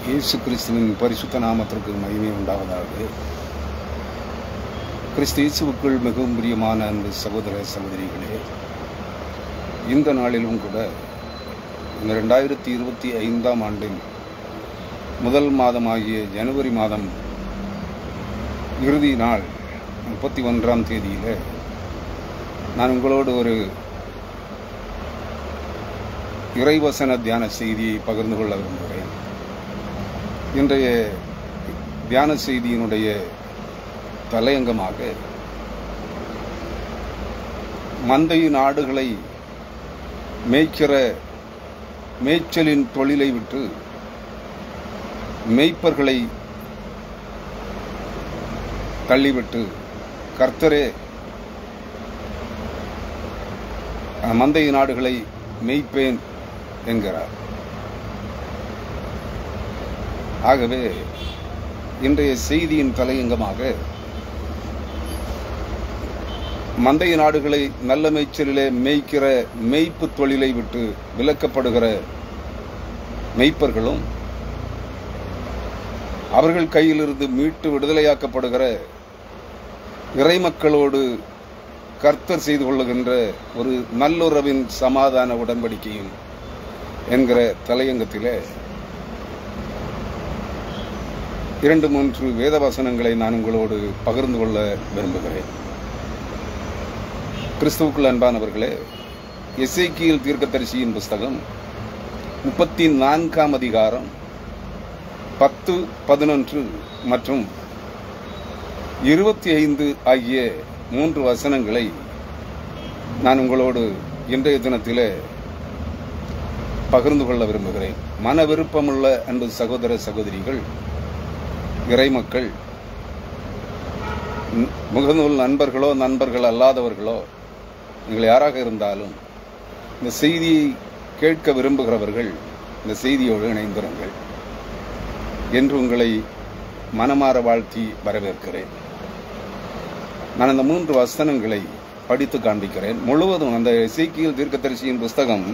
இயேசு கிறிஸ்துவின் பரிசுத்த நாமத்திற்கு மகிமை உண்டாவதாக. கிறிஸ்து இயேசுவுக்குள் மிகவும் பிரியமான அன்பு சகோதர சகோதரிகளே, இந்த நாளிலும் கூட இந்த 2025ஆம் ஆண்டின் முதல் மாதமாகிய ஜனவரி மாதம் இறுதி நாள் 31ஆம் தேதியில் நான் உங்களோடு ஒரு இறைவசன தியான செய்தியை பகிர்ந்து கொள்ள விரும்புகிறேன். இன்றைய தியான செய்தியினுடைய தலையங்கமாக மந்தையின் ஆடுகளை மேய்க்கிற மேய்ச்சலின் தொழிலை விட்டு மேய்ப்பர்களை தள்ளிவிட்டு கர்த்தரே மந்தையின் ஆடுகளை மேய்ப்பேன் என்கிறார். ஆகவே இன்றைய செய்தியின் தலையங்கமாக மந்தையின் ஆடுகளை நல்ல மேய்ச்சலிலே மேய்க்கிற மேய்ப்பு தொழிலை விட்டு விலக்கப்படுகிற மேய்ப்பர்களும் அவர்கள் கையிலிருந்து மீட்டு விடுதலையாக்கப்படுகிற இறைமக்களோடு கர்த்தர் செய்து கொள்ளுகின்ற ஒரு நல்லுறவின் சமாதான உடன்படிக்கையும் என்கிற தலையங்கத்திலே 2-3 வேத வசனங்களை நான் உங்களோடு பகிர்ந்து கொள்ள விரும்புகிறேன். கிறிஸ்துவுக்குள் அன்பானவர்களே, எசேக்கியேல் தீர்க்கதரிசியின் புஸ்தகம் 34ஆம் அதிகாரம் 10, 11 மற்றும் 25 ஆகிய 3 வசனங்களை நான் உங்களோடு இன்றைய தினத்திலே பகிர்ந்து கொள்ள விரும்புகிறேன். மன விருப்பமுள்ள அன்பு சகோதர சகோதரிகள், இறைமக்கள், முகநூல் நண்பர்களோ நண்பர்கள் அல்லாதவர்களோ நீங்கள் யாராக இருந்தாலும் இந்த செய்தியை கேட்க விரும்புகிறவர்கள் இந்த செய்தியோடு இணைந்திருங்கள் என்று உங்களை மனமாற வாழ்த்தி வரவேற்கிறேன். நான் அந்த 3 வசனங்களை படித்து காண்பிக்கிறேன். முழுவதும் அந்த எசேக்கியேல் தீர்க்கதரிசியின் புஸ்தகம்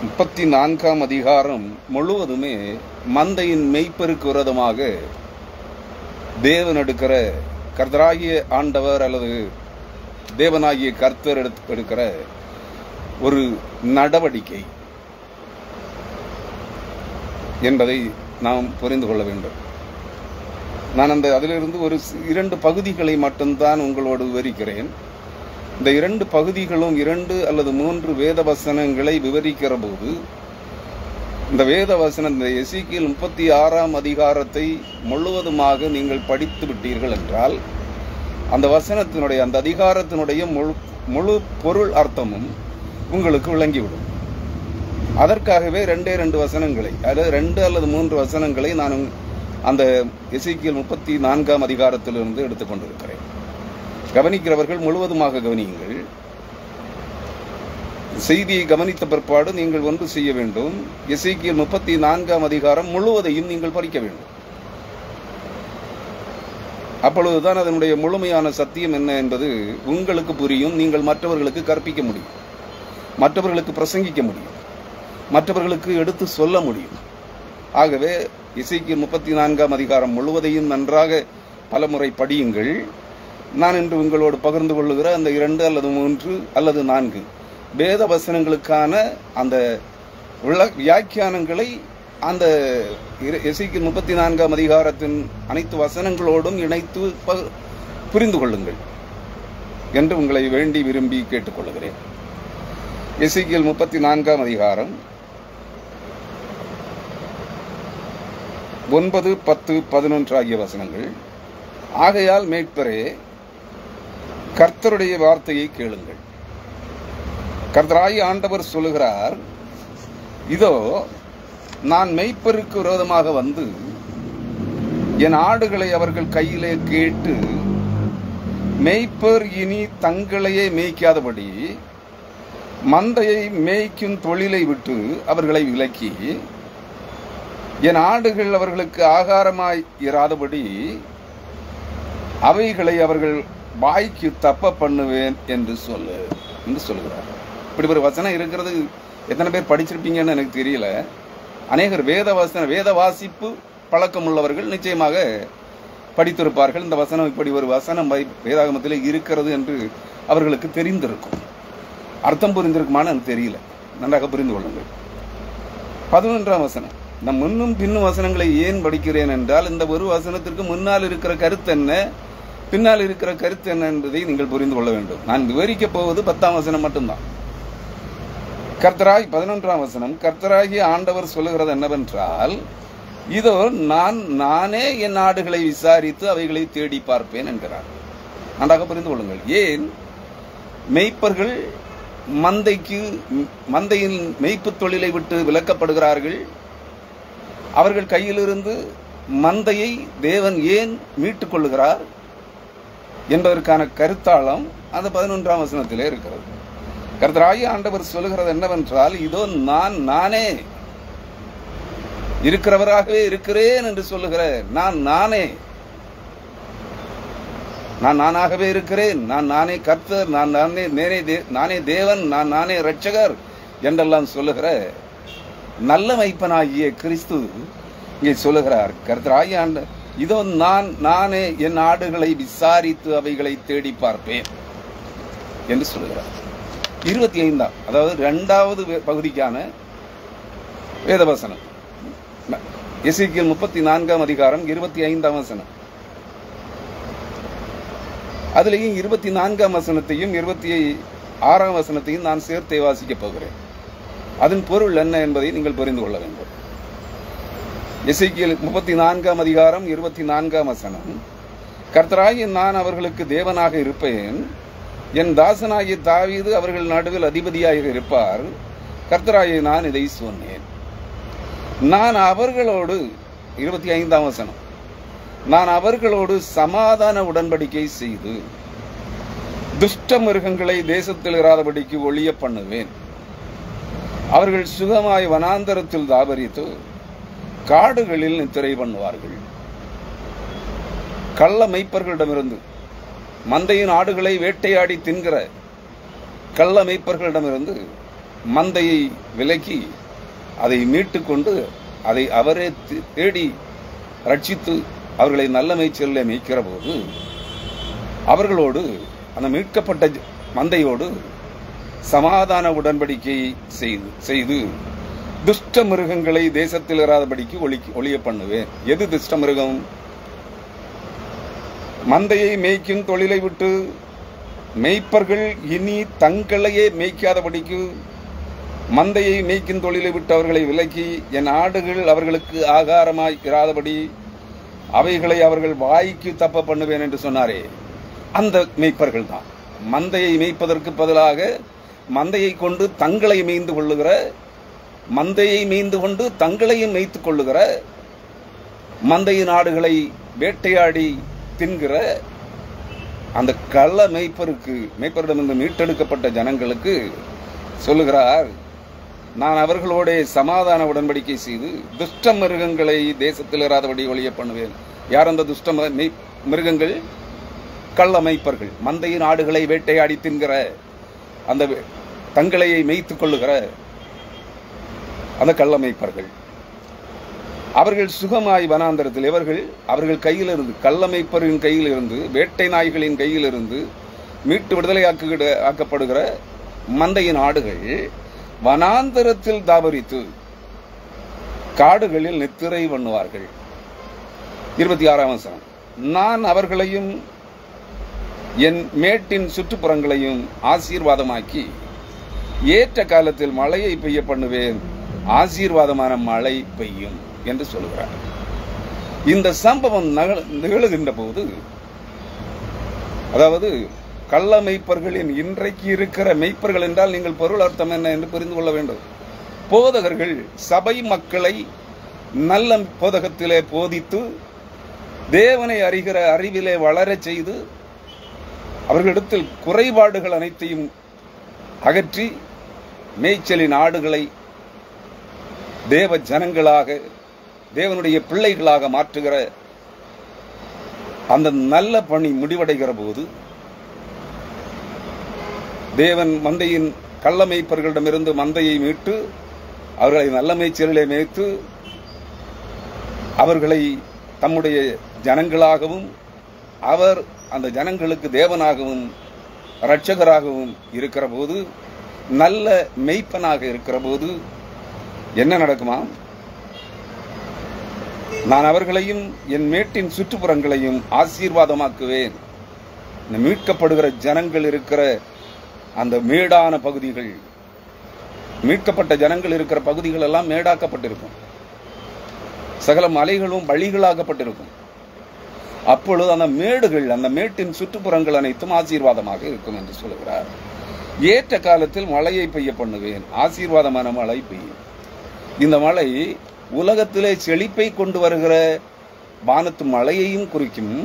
34ஆம் அதிகாரம் முழுவதுமே மந்தையின் மேய்ப்பருக்கு விரோதமாக தேவன் எடுக்கிற கர்த்தராகிய ஆண்டவர் அல்லது தேவனாகிய கர்த்தர் எடுக்கிற ஒரு நடவடிக்கை என்பதை நாம் புரிந்து கொள்ள வேண்டும். நான் அதிலிருந்து ஒரு 2 பகுதிகளை மட்டும்தான் உங்களோடு விவரிக்கிறேன். இந்த 2 பகுதிகளும் 2 அல்லது 3 வேத வசனங்களை விவரிக்கிற போது இந்த வேத வசனம், இந்த எசேக்கியேல் 36ஆம் அதிகாரத்தை முழுவதுமாக நீங்கள் படித்து விட்டீர்கள் என்றால் அந்த வசனத்தினுடைய அந்த அதிகாரத்தினுடைய முழு பொருள் அர்த்தமும் உங்களுக்கு விளங்கிவிடும். அதற்காகவே 2 வசனங்களை, அதாவது 2 அல்லது 3 வசனங்களை நான் அந்த எசேக்கியேல் 34ஆம் அதிகாரத்திலிருந்து எடுத்துக்கொண்டிருக்கிறேன். கவனிக்கிறவர்கள் முழுவதுமாக கவனியுங்கள். செய்தியை கவனித்த பிற்பாடு நீங்கள் ஒன்று செய்ய வேண்டும். எசேக்கியேல் 34ஆம் அதிகாரம் முழுவதையும் நீங்கள் படிக்க வேண்டும். அப்பொழுதுதான் அதனுடைய முழுமையான சத்தியம் என்ன என்பது உங்களுக்கு புரியும். நீங்கள் மற்றவர்களுக்கு கற்பிக்க முடியும், மற்றவர்களுக்கு பிரசங்கிக்க முடியும், மற்றவர்களுக்கு எடுத்து சொல்ல முடியும். ஆகவே எசேக்கியேல் 34ஆம் அதிகாரம் முழுவதையும் நன்றாக பலமுறை படியுங்கள். நான் இன்று உங்களோடு பகிர்ந்து கொள்ளுகிற அந்த 2 அல்லது 3 அல்லது 4 வேத வசனங்களுக்கான அந்த வியாக்கியானங்களை அந்த எசேக்கியேல் 34ஆம் அதிகாரத்தின் அனைத்து வசனங்களோடும் இணைத்து புரிந்து கொள்ளுங்கள் என்று உங்களை வேண்டி விரும்பி கேட்டுக்கொள்கிறேன். எசேக்கியேல் 34ஆம் அதிகாரம் 9, 10, 11 ஆகிய வசனங்கள். ஆகையால் மேய்ப்பரே, கர்த்தருடைய வார்த்தையை கேளுங்கள். கர்த்தராகிய ஆண்டவர் சொல்லுகிறார், இதோ நான் மேய்ப்பருக்கு விரோதமாக வந்து என் ஆடுகளை அவர்கள் கையிலே கேட்டு மேய்ப்பர் இனி தங்களையே மேய்க்காதபடி மந்தையை மேய்க்கும் தொழிலை விட்டு அவர்களை விலக்கி என் ஆடுகள் அவர்களுக்கு ஆகாரமாய் இராதபடி அவைகளை அவர்கள் வாய்க்கு தப்ப பண்ணுவேன் என்று சொல்லுகிறார். இப்படி ஒரு வசனம் இருக்கிறது எத்தனை பேர் படிச்சிருப்பீங்கன்னு எனக்கு தெரியல. அநேகர் வேத வாசிப்பு பழக்கம் உள்ளவர்கள் நிச்சயமாக படித்திருப்பார்கள். இந்த வசனம் இப்படி ஒரு வசனம் வேதாகமத்தில் இருக்கிறது என்று அவர்களுக்கு தெரிந்திருக்கும். அர்த்தம் புரிந்திருக்குமான்னு எனக்கு தெரியல. நன்றாக புரிந்து கொள்ளுங்கள். 11ஆம் வசனம். நான் முன்னும் பின்னும் வசனங்களை ஏன் படிக்கிறேன் என்றால், இந்த ஒரு வசனத்திற்கு முன்னால் இருக்கிற கருத்து என்ன, பின்னால் இருக்கிற கருத்து என்ன என்பதை நீங்கள் புரிந்து கொள்ள வேண்டும். நான் விவரிக்கப் போவது 10ஆம் வசனம் மட்டும்தான். 11ஆம் வசனம். கர்த்தராகிய ஆண்டவர் சொல்லுகிறது என்னவென்றால், இதோ நானே என் ஆடுகளை விசாரித்து அவைகளை தேடி பார்ப்பேன் என்கிறார். நன்றாக புரிந்து கொள்ளுங்கள். ஏன் மெய்ப்பர்கள் மந்தையின் மெய்ப்பு தொழிலை விட்டு விலக்கப்படுகிறார்கள்? அவர்கள் கையிலிருந்து மந்தையை தேவன் ஏன் மீட்டுக் கொள்ளுகிறார் என்பதற்கான கருத்தாளம் அந்த 11ஆம் வசனத்திலே இருக்கிறது. கர்த்தராகிய ஆண்டவர் சொல்லுகிறது என்னவென்றால், இதோ நானே இருக்கிறவராகவே இருக்கிறேன் என்று சொல்லுகிற நான் நானாகவே இருக்கிறேன், நானே கர்த்தர், நானே தேவன், நானே இரட்சகர் என்றெல்லாம் சொல்லுகிற நல்ல மெய்ப்பனாகிய கிறிஸ்து இங்கே சொல்லுகிறார். கர்த்தராகிய ஆண்டவர், இதோ நானே என் ஆடுகளை விசாரித்து அவைகளை தேடி பார்ப்பேன் என்று சொல்லுகிறார். 25ஆம், அதாவது 2வது பகுதிக்கான வேதவசனம் எசேக்கியேல் 34ஆம் அதிகாரம் 25ஆம் வசனம். அதிலேயும் 24ஆம் வசனத்தையும் 26ஆம் வசனத்தையும் நான் சேர்த்தே வாசிக்கப் போகிறேன். அதன் பொருள் என்ன என்பதை நீங்கள் புரிந்து கொள்ள வேண்டும். எசேக்கியேல் 34ஆம் அதிகாரம் 24ஆம் வசனம். கர்த்தராகிய நான் அவர்களுக்கு தேவனாக இருப்பேன், என் தாசனாகிய தாவீது அவர்கள் நடுவில் அதிபதியாக இருப்பார். கர்த்தராகிய நான் இதை சொன்னேன். நான் அவர்களோடு 25ஆம் வசனம். நான் அவர்களோடு சமாதான உடன்படிக்கை செய்து துஷ்ட மிருகங்களை தேசத்தில் இராதபடிக்கு ஒழிய பண்ணுவேன். அவர்கள் சுகமாய் வனாந்தரத்தில் தாபரித்து காடுகளில் நித்திரை பண்ணுவார்கள். கள்ள மெய்ப்பர்களிடமிருந்து, மந்தையின் ஆடுகளை வேட்டையாடி தின்கிற கள்ள மெய்ப்பர்களிடமிருந்து மந்தையை விலக்கி அதை மீட்டுக்கொண்டு அதை அவரே தேடி ரட்சித்து அவர்களை நல்ல மேய்ச்சலிலே மேய்க்கிற போது அவர்களோடு, அந்த மீட்கப்பட்ட மந்தையோடு சமாதான உடன்படிக்கை செய்து துஷ்ட மிருகங்களை தேசத்தில் இராதபடிக்கு ஒழிய பண்ணுவேன். எது துஷ்ட மிருகம்? மந்தையை மேய்க்கும் தொழிலை விட்டு மெய்ப்பர்கள் இனி தங்களையே மேய்க்காதபடிக்கு மந்தையை மேய்க்கும் தொழிலை விட்டு அவர்களை விலக்கி என் ஆடுகள் அவர்களுக்கு ஆகாரமாய் இராதபடி அவைகளை அவர்கள் வாய்க்கு தப்ப பண்ணுவேன் என்று சொன்னாரே, அந்த மேய்ப்பர்கள் தான். மந்தையை மேய்ப்பதற்கு பதிலாக மந்தையை கொண்டு தங்களை மேய்ந்து கொள்ளுகிற, மந்தையை மேய்ந்து கொண்டு தங்களையும் மேய்த்துக் கொள்ளுகிற, மந்தையின் ஆடுகளை வேட்டையாடி தின்கிற அந்த கள்ள மேய்ப்பரிடமிருந்து மீட்டெடுக்கப்பட்ட ஜனங்களுக்கு சொல்லுகிறார், நான் அவர்களோட சமாதான உடன்படிக்கை செய்து துஷ்ட மிருகங்களை தேசத்தில் இராதபடி ஒழிய பண்ணுவேன். யார் அந்த துஷ்ட மிருகங்கள்? கள்ள மெய்ப்பர்கள், மந்தையின் ஆடுகளை வேட்டையாடி தின்கிற, அந்த தங்களையை மேய்த்துக் கொள்ளுகிற அந்த கள்ள மெய்ப்பர்கள். அவர்கள் சுகமாய் வனாந்தரத்தில், அவர்கள் கையிலிருந்து, கள்ள மெய்ப்பரின் கையிலிருந்து, வேட்டை நாய்களின் கையிலிருந்து மீட்டு விடுதலை ஆக்கப்படுகிற மந்தையின் ஆடுகள் வனாந்தரத்தில் தாபரித்து காடுகளில் நித்திரை பண்ணுவார்கள். 26ஆம் வசனம். நான் அவர்களையும் என் மேட்டின் சுற்றுப்புறங்களையும் ஆசீர்வாதமாக்கி ஏற்ற காலத்தில் மழையை பெய்ய பண்ணுவேன், ஆசீர்வாதமான மழை பெய்யும் என்று சொல்கிறார். இந்த சம்பவம் நிகழுகின்ற போது, அதாவது கள்ள மெய்ப்பர்களின் இன்றைக்கு இருக்கிற மெய்ப்பர்கள் என்றால் நீங்கள் பொருள் அர்த்தம் என்ன என்று புரிந்து கொள்ள வேண்டும். போதகர்கள் சபை மக்களை நல்ல போதகத்திலே போதித்து தேவனை அறிகிற அறிவிலே வளரச் செய்து அவர்களிடத்தில் குறைபாடுகள் அனைத்தையும் அகற்றி மேய்ச்சலின் ஆடுகளை தேவ ஜனங்களாக, தேவனுடைய பிள்ளைகளாக மாற்றுகிற அந்த நல்ல பணி முடிவடைகிற போது தேவன் மந்தையின் கள்ள மேய்ப்பர்களிடமிருந்து மந்தையை மீட்டு அவர்களை நல்ல மேய்ச்சலிலே மேய்த்து அவர்களை தம்முடைய ஜனங்களாகவும் அவர் அந்த ஜனங்களுக்கு தேவனாகவும் இரட்சகராகவும் இருக்கிற போது, நல்ல மெய்ப்பனாக இருக்கிற போது என்ன நடக்குமா? நான் அவர்களையும் என் மேட்டின் சுற்றுப்புறங்களையும் ஆசீர்வாதமாக்குவேன். மீட்கப்படுகிற ஜனங்கள் இருக்கிற அந்த மேடான பகுதிகள், மீட்கப்பட்ட ஜனங்கள் இருக்கிற பகுதிகள் எல்லாம் மேடாக்கப்பட்டிருக்கும். சகல மலைகளும் வழிகளாக்கப்பட்டிருக்கும். அப்பொழுது அந்த மேடுகள், அந்த மேட்டின் சுற்றுப்புறங்கள் அனைத்தும் ஆசீர்வாதமாக இருக்கும் என்று சொல்கிறார். ஏற்ற காலத்தில் மழையை பெய்ய பண்ணுவேன். ஆசீர்வாதமான மழை பெய்யும். இந்த மழை உலகத்திலே செழிப்பை கொண்டு வருகிற வானத்து மழையையும் குறிக்கும்.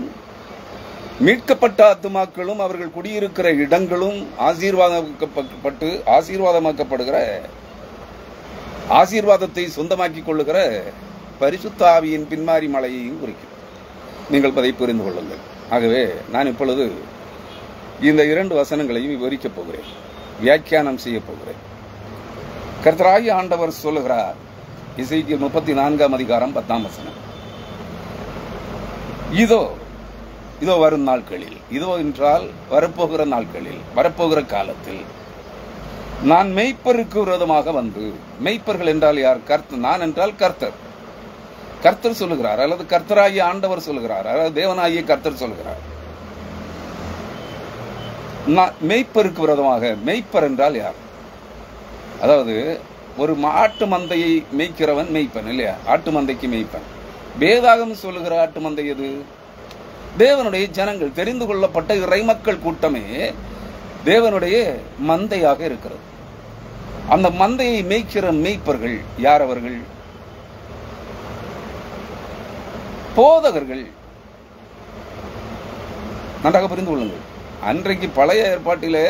மீட்கப்பட்ட ஆத்துமாக்களும் அவர்கள் குடியிருக்கிற இடங்களும் ஆசீர்வாதமாக்கப்படுகிற, ஆசீர்வாதத்தை சொந்தமாக்கிக் கொள்ளுகிற பரிசுத்த ஆவியின் பின்மாறி மழையையும் குறிக்கும். நீங்கள் அதை புரிந்து கொள்ளுங்கள். ஆகவே நான் இப்பொழுது இந்த 2 வசனங்களையும் விவரிக்கப் போகிறேன், வியாக்கியானம் செய்ய போகிறேன். கர்த்தராகிய ஆண்டவர் சொல்லுகிறார், எசேக்கியேல் 34ஆம் அதிகாரம் 10ஆம் வசனம், இதோ இதோ வரும் நாட்களில், இதோ என்றால் வரப்போகிற நாட்களில், வரப்போகிற காலத்தில் நான் மெய்ப்பருக்கு விரோதமாக வந்து, மெய்ப்பர்கள் என்றால் யார்? நான் என்றால் கர்த்தர். கர்த்தர் சொல்லுகிறார், அல்லது கர்த்தராகிய ஆண்டவர் சொல்லுகிறார், அல்லது தேவனாகிய கர்த்தர் சொல்லுகிறார். மெய்ப்பருக்கு விரோதமாக. மெய்ப்பர் என்றால் யார்? அதாவது ஒரு ஆட்டு மந்தையை மேய்க்கிறவன் மெய்ப்பன் இல்லையா? ஆட்டு மந்தைக்கு மெய்ப்பன். வேதாகம் சொல்லுகிற ஆட்டு மந்தை எது? தேவனுடைய ஜனங்கள், தெரிந்து கொள்ளப்பட்ட இறைமக்கள் கூட்டமே தேவனுடைய மந்தையாக இருக்கிறது. அந்த மந்தையை மேய்க்கிற மெய்ப்பர்கள் யார்? அவர்கள் போதகர்கள். நன்றாக புரிந்து கொள்ளுங்கள். அன்றைக்கு பழைய ஏற்பாட்டிலே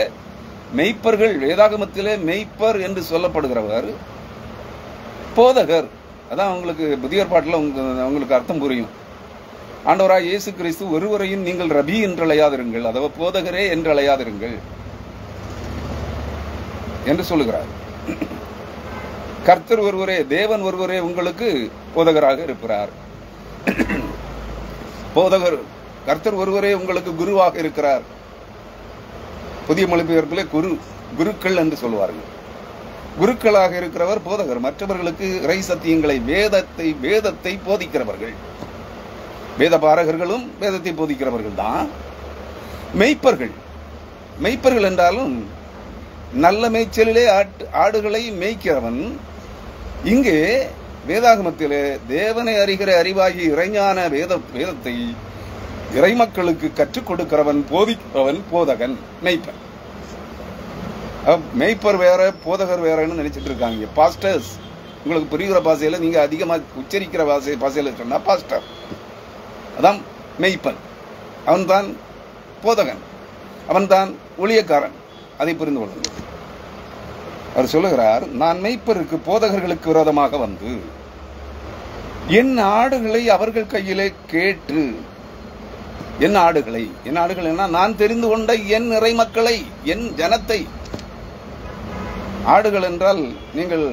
மெய்ப்பர்கள், வேதாகமத்திலே மெய்ப்பர் என்று சொல்லப்படுகிறவர் போதகர். அதான் உங்களுக்கு புதிய ஏற்பாட்டில் உங்களுக்கு அர்த்தம் புரியும். ஆண்டவராய் இயேசு கிறிஸ்து ஒருவரையும் நீங்கள் ரபி என்று அழையாதிருங்கள், அதாவது போதகரே என்று அழையாதிருங்கள் என்று சொல்லுகிறார். கர்த்தர் ஒருவரே, தேவன் ஒருவரே உங்களுக்கு போதகராக இருக்கிறார். போதகர் கர்த்தர் ஒருவரே உங்களுக்கு குருவாக இருக்கிறார். புதிய மொழிபெயர்ப்பிலே குருக்கள் என்று சொல்வார்கள். குருக்களாக இருக்கிறவர் போதகர். மற்றவர்களுக்கு இறை சத்தியங்களை, வேதத்தை போதிக்கிறவர்கள். வேத பாரகர்களும் வேதத்தை போதிக்கிறவர்கள் தான் மெய்ப்பர்கள். மெய்ப்பர்கள் என்றாலும் நல்ல மேய்ச்சலிலே ஆடுகளை மேய்க்கிறவன். இங்கே வேதாகமத்திலே தேவனை அறிகிற அறிவாகி இறைஞான வேதத்தை இறைமக்களுக்கு கற்றுக் கொடுக்கிறவன், போதிக்கிறவன் போதகன், மெய்ப்பன். மெய்ப்பர் வேற, போதகர் வேறன்னு நினைச்சிட்டு இருக்காங்க. பாஸ்டர்ஸ், உங்களுக்கு புரிகிற பாசையில, நீங்க அதிகமா உச்சரிக்கிற பாசையில சொன்னா பாஸ்டர், அதான் மெய்ப்பன். அவன்தான் போதகன், அவன்தான் ஊழியக்காரன். அதை புரிந்து கொள்ளுங்கள். அவர் சொல்லுகிறார், நான் மெய்ப்பருக்கு, போதகர்களுக்கு விரோதமாக வந்து என் ஆடுகளை அவர்கள் கையிலே கேட்டு, என் ஆடுகளை, என் ஆடுகள் என்ன? நான் தெரிந்து கொண்ட என் இறை மக்களை, என் ஜனத்தை. ஆடுகள் என்றால் நீங்கள்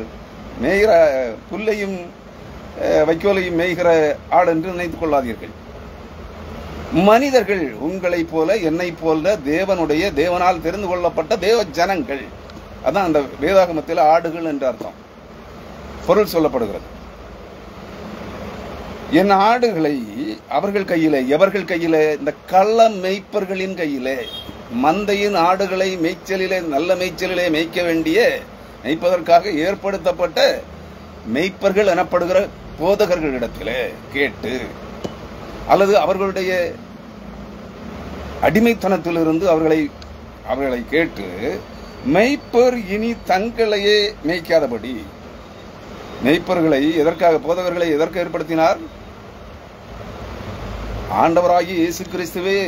மேய்கிற புல்லையும் வைக்கோலையும் மேய்கிற ஆடு என்று நினைத்துக் கொள்ளாதீர்கள். மனிதர்கள், உங்களை போல என்னை போல தேவனால் தெரிந்து கொள்ளப்பட்ட தேவ ஜனங்கள். அதான் அந்த வேதாகமத்தில் ஆடுகள் என்று அர்த்தம், பொருள் சொல்லப்படுகிறது. என் ஆடுகளை அவர்கள் கையிலே, எவர்கள் கையிலே? இந்த கள்ள மெய்ப்பர்களின் கையிலே. மந்தையின் ஆடுகளை மேய்ச்சலிலே, நல்ல மேய்ச்சலிலே மேய்க்க வேண்டிய, மேய்ப்பதற்காக ஏற்படுத்தப்பட்ட மெய்ப்பர்கள் எனப்படுகிற போதகர்களிடத்திலே கேட்டு, அல்லது அவர்களுடைய அடிமைத்தனத்திலிருந்து அவர்களை கேட்டு, மெய்ப்பர் இனி தங்களையே மேய்க்காதபடி. மெய்ப்பர்களை எதற்காக, போதகர்களை எதற்கு ஏற்படுத்தினார்? ஆண்டவராகிய இயேசு கிறிஸ்துவே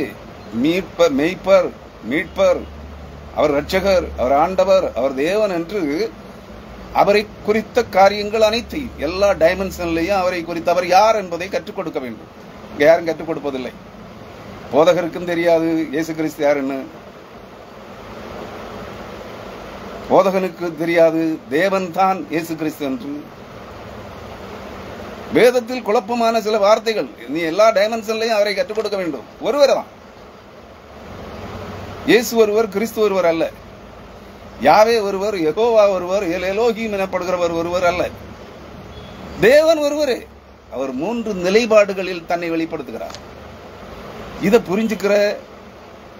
மெய்ப்பர், மீட்பர், அவர் இரட்சகர், அவர் ஆண்டவர், அவர் தேவன் என்று அவரை குறித்த காரியங்கள் அனைத்தையும், எல்லா டைமென்ஷன்லையும் அவரை குறித்து அவர் யார் என்பதை கற்றுக் கொடுக்க வேண்டும். இங்க யாரும் கற்றுக் கொடுப்பதில்லை. போதகருக்கும் தெரியாது இயேசு கிறிஸ்து யாருன்னு. போதகனுக்கு தெரியாது தேவன் தான் இயேசு கிறிஸ்து என்று. வேதத்தில் குழப்பமான சில வார்த்தைகள், நீ எல்லா டைமென்ஷன்லையும் அவரை கற்றுக் கொடுக்க வேண்டும். ஒருவர் தான், இயேசு ஒருவர், கிறிஸ்து ஒருவர் அல்ல. யாவே ஒருவர், யெகோவா ஒருவர், எலோஹீம் எனப்படுகிறவர் ஒருவர் அல்ல. தேவன் ஒருவரே. அவர் 3 நிலைப்பாடுகளில் தன்னை வெளிப்படுத்துகிறார். இதை புரிஞ்சுக்கிற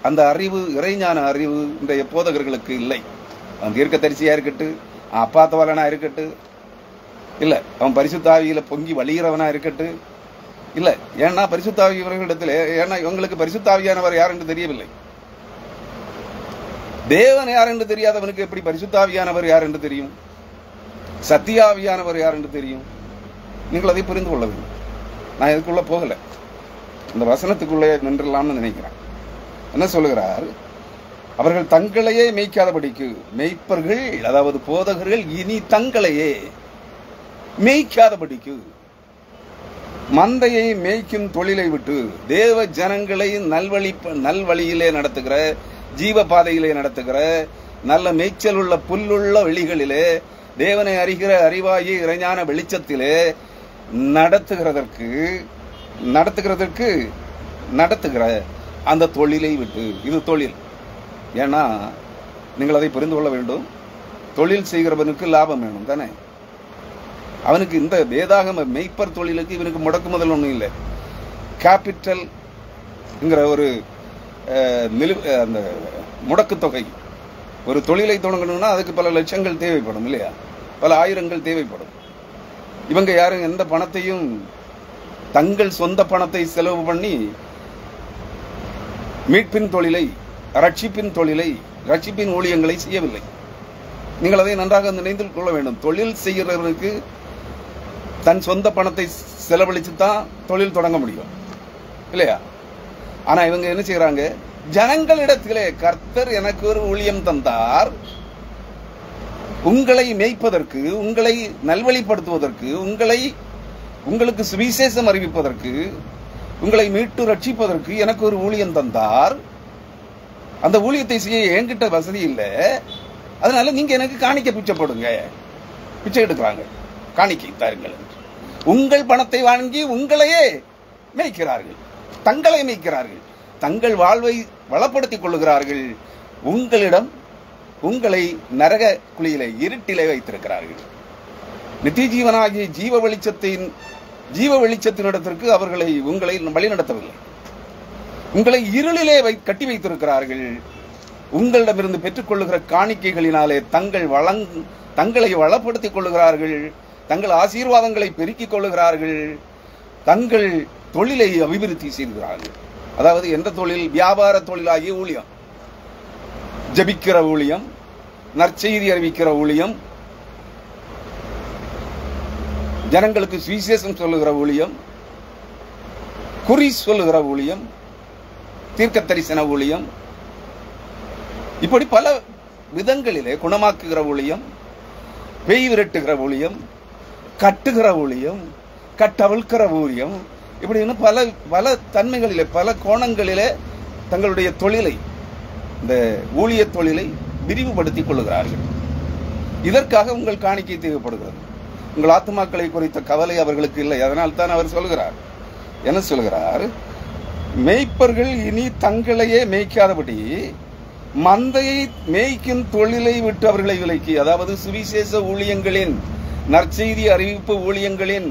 அந்த அறிவு, இறைஞான அறிவு இன்றைய போதகர்களுக்கு இல்லை. அவன் தீர்க்கதரிசியா இருக்கட்டு, அப்பாத்தவாளனா இருக்கட்டு, இல்ல அவன் பரிசுத்தாவியில பொங்கி வழிகிறவனா இருக்கட்டு, இல்ல ஏன்னா பரிசுத்தாவி இவர்களிடத்தில், ஏன்னா இவங்களுக்கு பரிசுத்தாவியானவர் யார் என்று தெரியவில்லை. தேவன் யார் என்று தெரியாதவனுக்கு எப்படி பரிசுத்தாவியானவர் யார் என்று தெரியும்? சத்தியாவியானவர் யார் என்று தெரியும்? நீங்கள் அதை புரிந்து கொள்ள வேண்டும். நான் இதுக்குள்ள போகல, இந்த வசனத்துக்குள்ளே நின்றலாம்னு நினைக்கிறேன். என்ன சொல்லுகிறார்? அவர்கள் தங்களையே மேய்க்காதபடிக்கு, மேய்ப்பர்கள் அதாவது போதகர்கள் இனி தங்களையே மேய்க்காதபடிக்கு, மந்தையை மேய்க்கும் தொழிலை விட்டு தேவ ஜனங்களை நல்வழியிலே நடத்துகிற, ஜீவ பாதையிலே நடத்துகிற, நல்ல மேய்ச்சல் உள்ள புல்லுள்ள வெளிகளிலே தேவனை அறிகிற அறிவாயி இறைஞான வெளிச்சத்திலே நடத்துகிற அந்த தொழிலை விட்டு. இது தொழில். ஏன்னா நீங்கள் அதை புரிந்து கொள்ள வேண்டும். தொழில் செய்கிறவனுக்கு லாபம் வேணும் தானே. அவனுக்கு இந்த வேதாகம மெய்ப்பர் தொழிலுக்கு இவனுக்கு முடக்கு முதல் ஒன்றும் இல்லை. கேபிட்டல் ஒரு அந்த முடக்கு தொகை, ஒரு தொழிலை தொடங்கணும்னா அதுக்கு பல லட்சங்கள் தேவைப்படும் இல்லையா, பல ஆயிரங்கள் தேவைப்படும். இவங்க யாரும் எந்த பணத்தையும் தங்கள் சொந்த பணத்தை செலவு பண்ணி மீட்பின் தொழிலை, ரட்சிப்பின் ஊழியங்களை செய்யவில்லை. நீங்கள் அதை நன்றாக நினைந்து கொள்ள வேண்டும். தொழில் செய்கிறவனுக்கு தன் சொந்த பணத்தை செலவழித்து தான் தொழில் தொடங்க முடியும் இல்லையா? ஆனா இவங்க என்ன செய்யறாங்க? ஜனங்களிடத்திலே கர்த்தர் எனக்கு ஒரு ஊழியம் தந்தார், உங்களை மேய்ப்பதற்கு, உங்களை நல்வழிப்படுத்துவதற்கு, உங்களுக்கு சுவிசேஷம் அறிவிப்பதற்கு, உங்களை மீட்டு ரட்சிப்பதற்கு எனக்கு ஒரு ஊழியம் தந்தார். அந்த ஊழியத்தை செய்ய என்கிட்ட வசதி இல்லை, அதனால நீங்க எனக்கு காணிக்க பிச்சை போடுங்க. பிச்சை எடுக்கிறாங்க, காணிக்கை தாருங்கள். உங்கள் பணத்தை வாங்கி உங்களையே மேய்க்கிறார்கள், தங்களை மேய்க்கிறார்கள், தங்கள் வாழ்வை வளப்படுத்திக் கொள்ளுகிறார்கள். உங்களை நரக குழியிலே, இருட்டிலே வைத்திருக்கிறார்கள். நித்திய ஜீவனாகிய ஜீவ வெளிச்சத்தினிடத்திற்கு உங்களை வழிநடத்தவில்லை. உங்களை இருளிலே கட்டி வைத்திருக்கிறார்கள். உங்களிடமிருந்து பெற்றுக் கொள்ளுகிற காணிக்கைகளினாலே தங்களை வளப்படுத்திக் கொள்ளுகிறார்கள், தங்கள் ஆசீர்வாதங்களை பெருக்கிக் கொள்ளுகிறார்கள், தங்கள் தொழிலை அபிவிருத்தி செய்கிறார்கள். அதாவது எந்த தொழில்? வியாபார தொழிலாகிய ஊழியம், ஜபிக்கிற ஊழியம், நற்செய்தி அறிவிக்கிற ஊழியம், ஜனங்களுக்கு சுவிசேஷம் சொல்லுகிற ஊழியம், குறி சொல்லுகிற ஊழியம், தீர்க்க தரிசன ஊழியம், இப்படி பல விதங்களிலே குணமாக்குகிற ஊழியம், பேய் விரட்டுகிற ஊழியம், கட்டுகிற ஊழியம், கட்டவிழ்க்கிற ஊழியம், இப்படின்னு பல தன்மைகளிலே, பல கோணங்களிலே தங்களுடைய தொழிலை, இந்த ஊழிய தொழிலை விரிவுபடுத்திக் கொள்ளுகிறார்கள். இதற்காக உங்கள் காணிக்கை தேவைப்படுகிறது. உங்கள் ஆத்துமாக்களை குறித்த கவலை அவர்களுக்கு இல்லை. அதனால் தான் அவர் சொல்கிறார், என்ன சொல்கிறார்? மேய்ப்பர்கள் இனி தங்களையே மேய்க்காதபடி மந்தையை மேய்க்கும் தொழிலை விட்டு அவர்களை விலக்கி, அதாவது சுவிசேஷ ஊழியங்களின், நற்செய்தி அறிவிப்பு ஊழியங்களின்,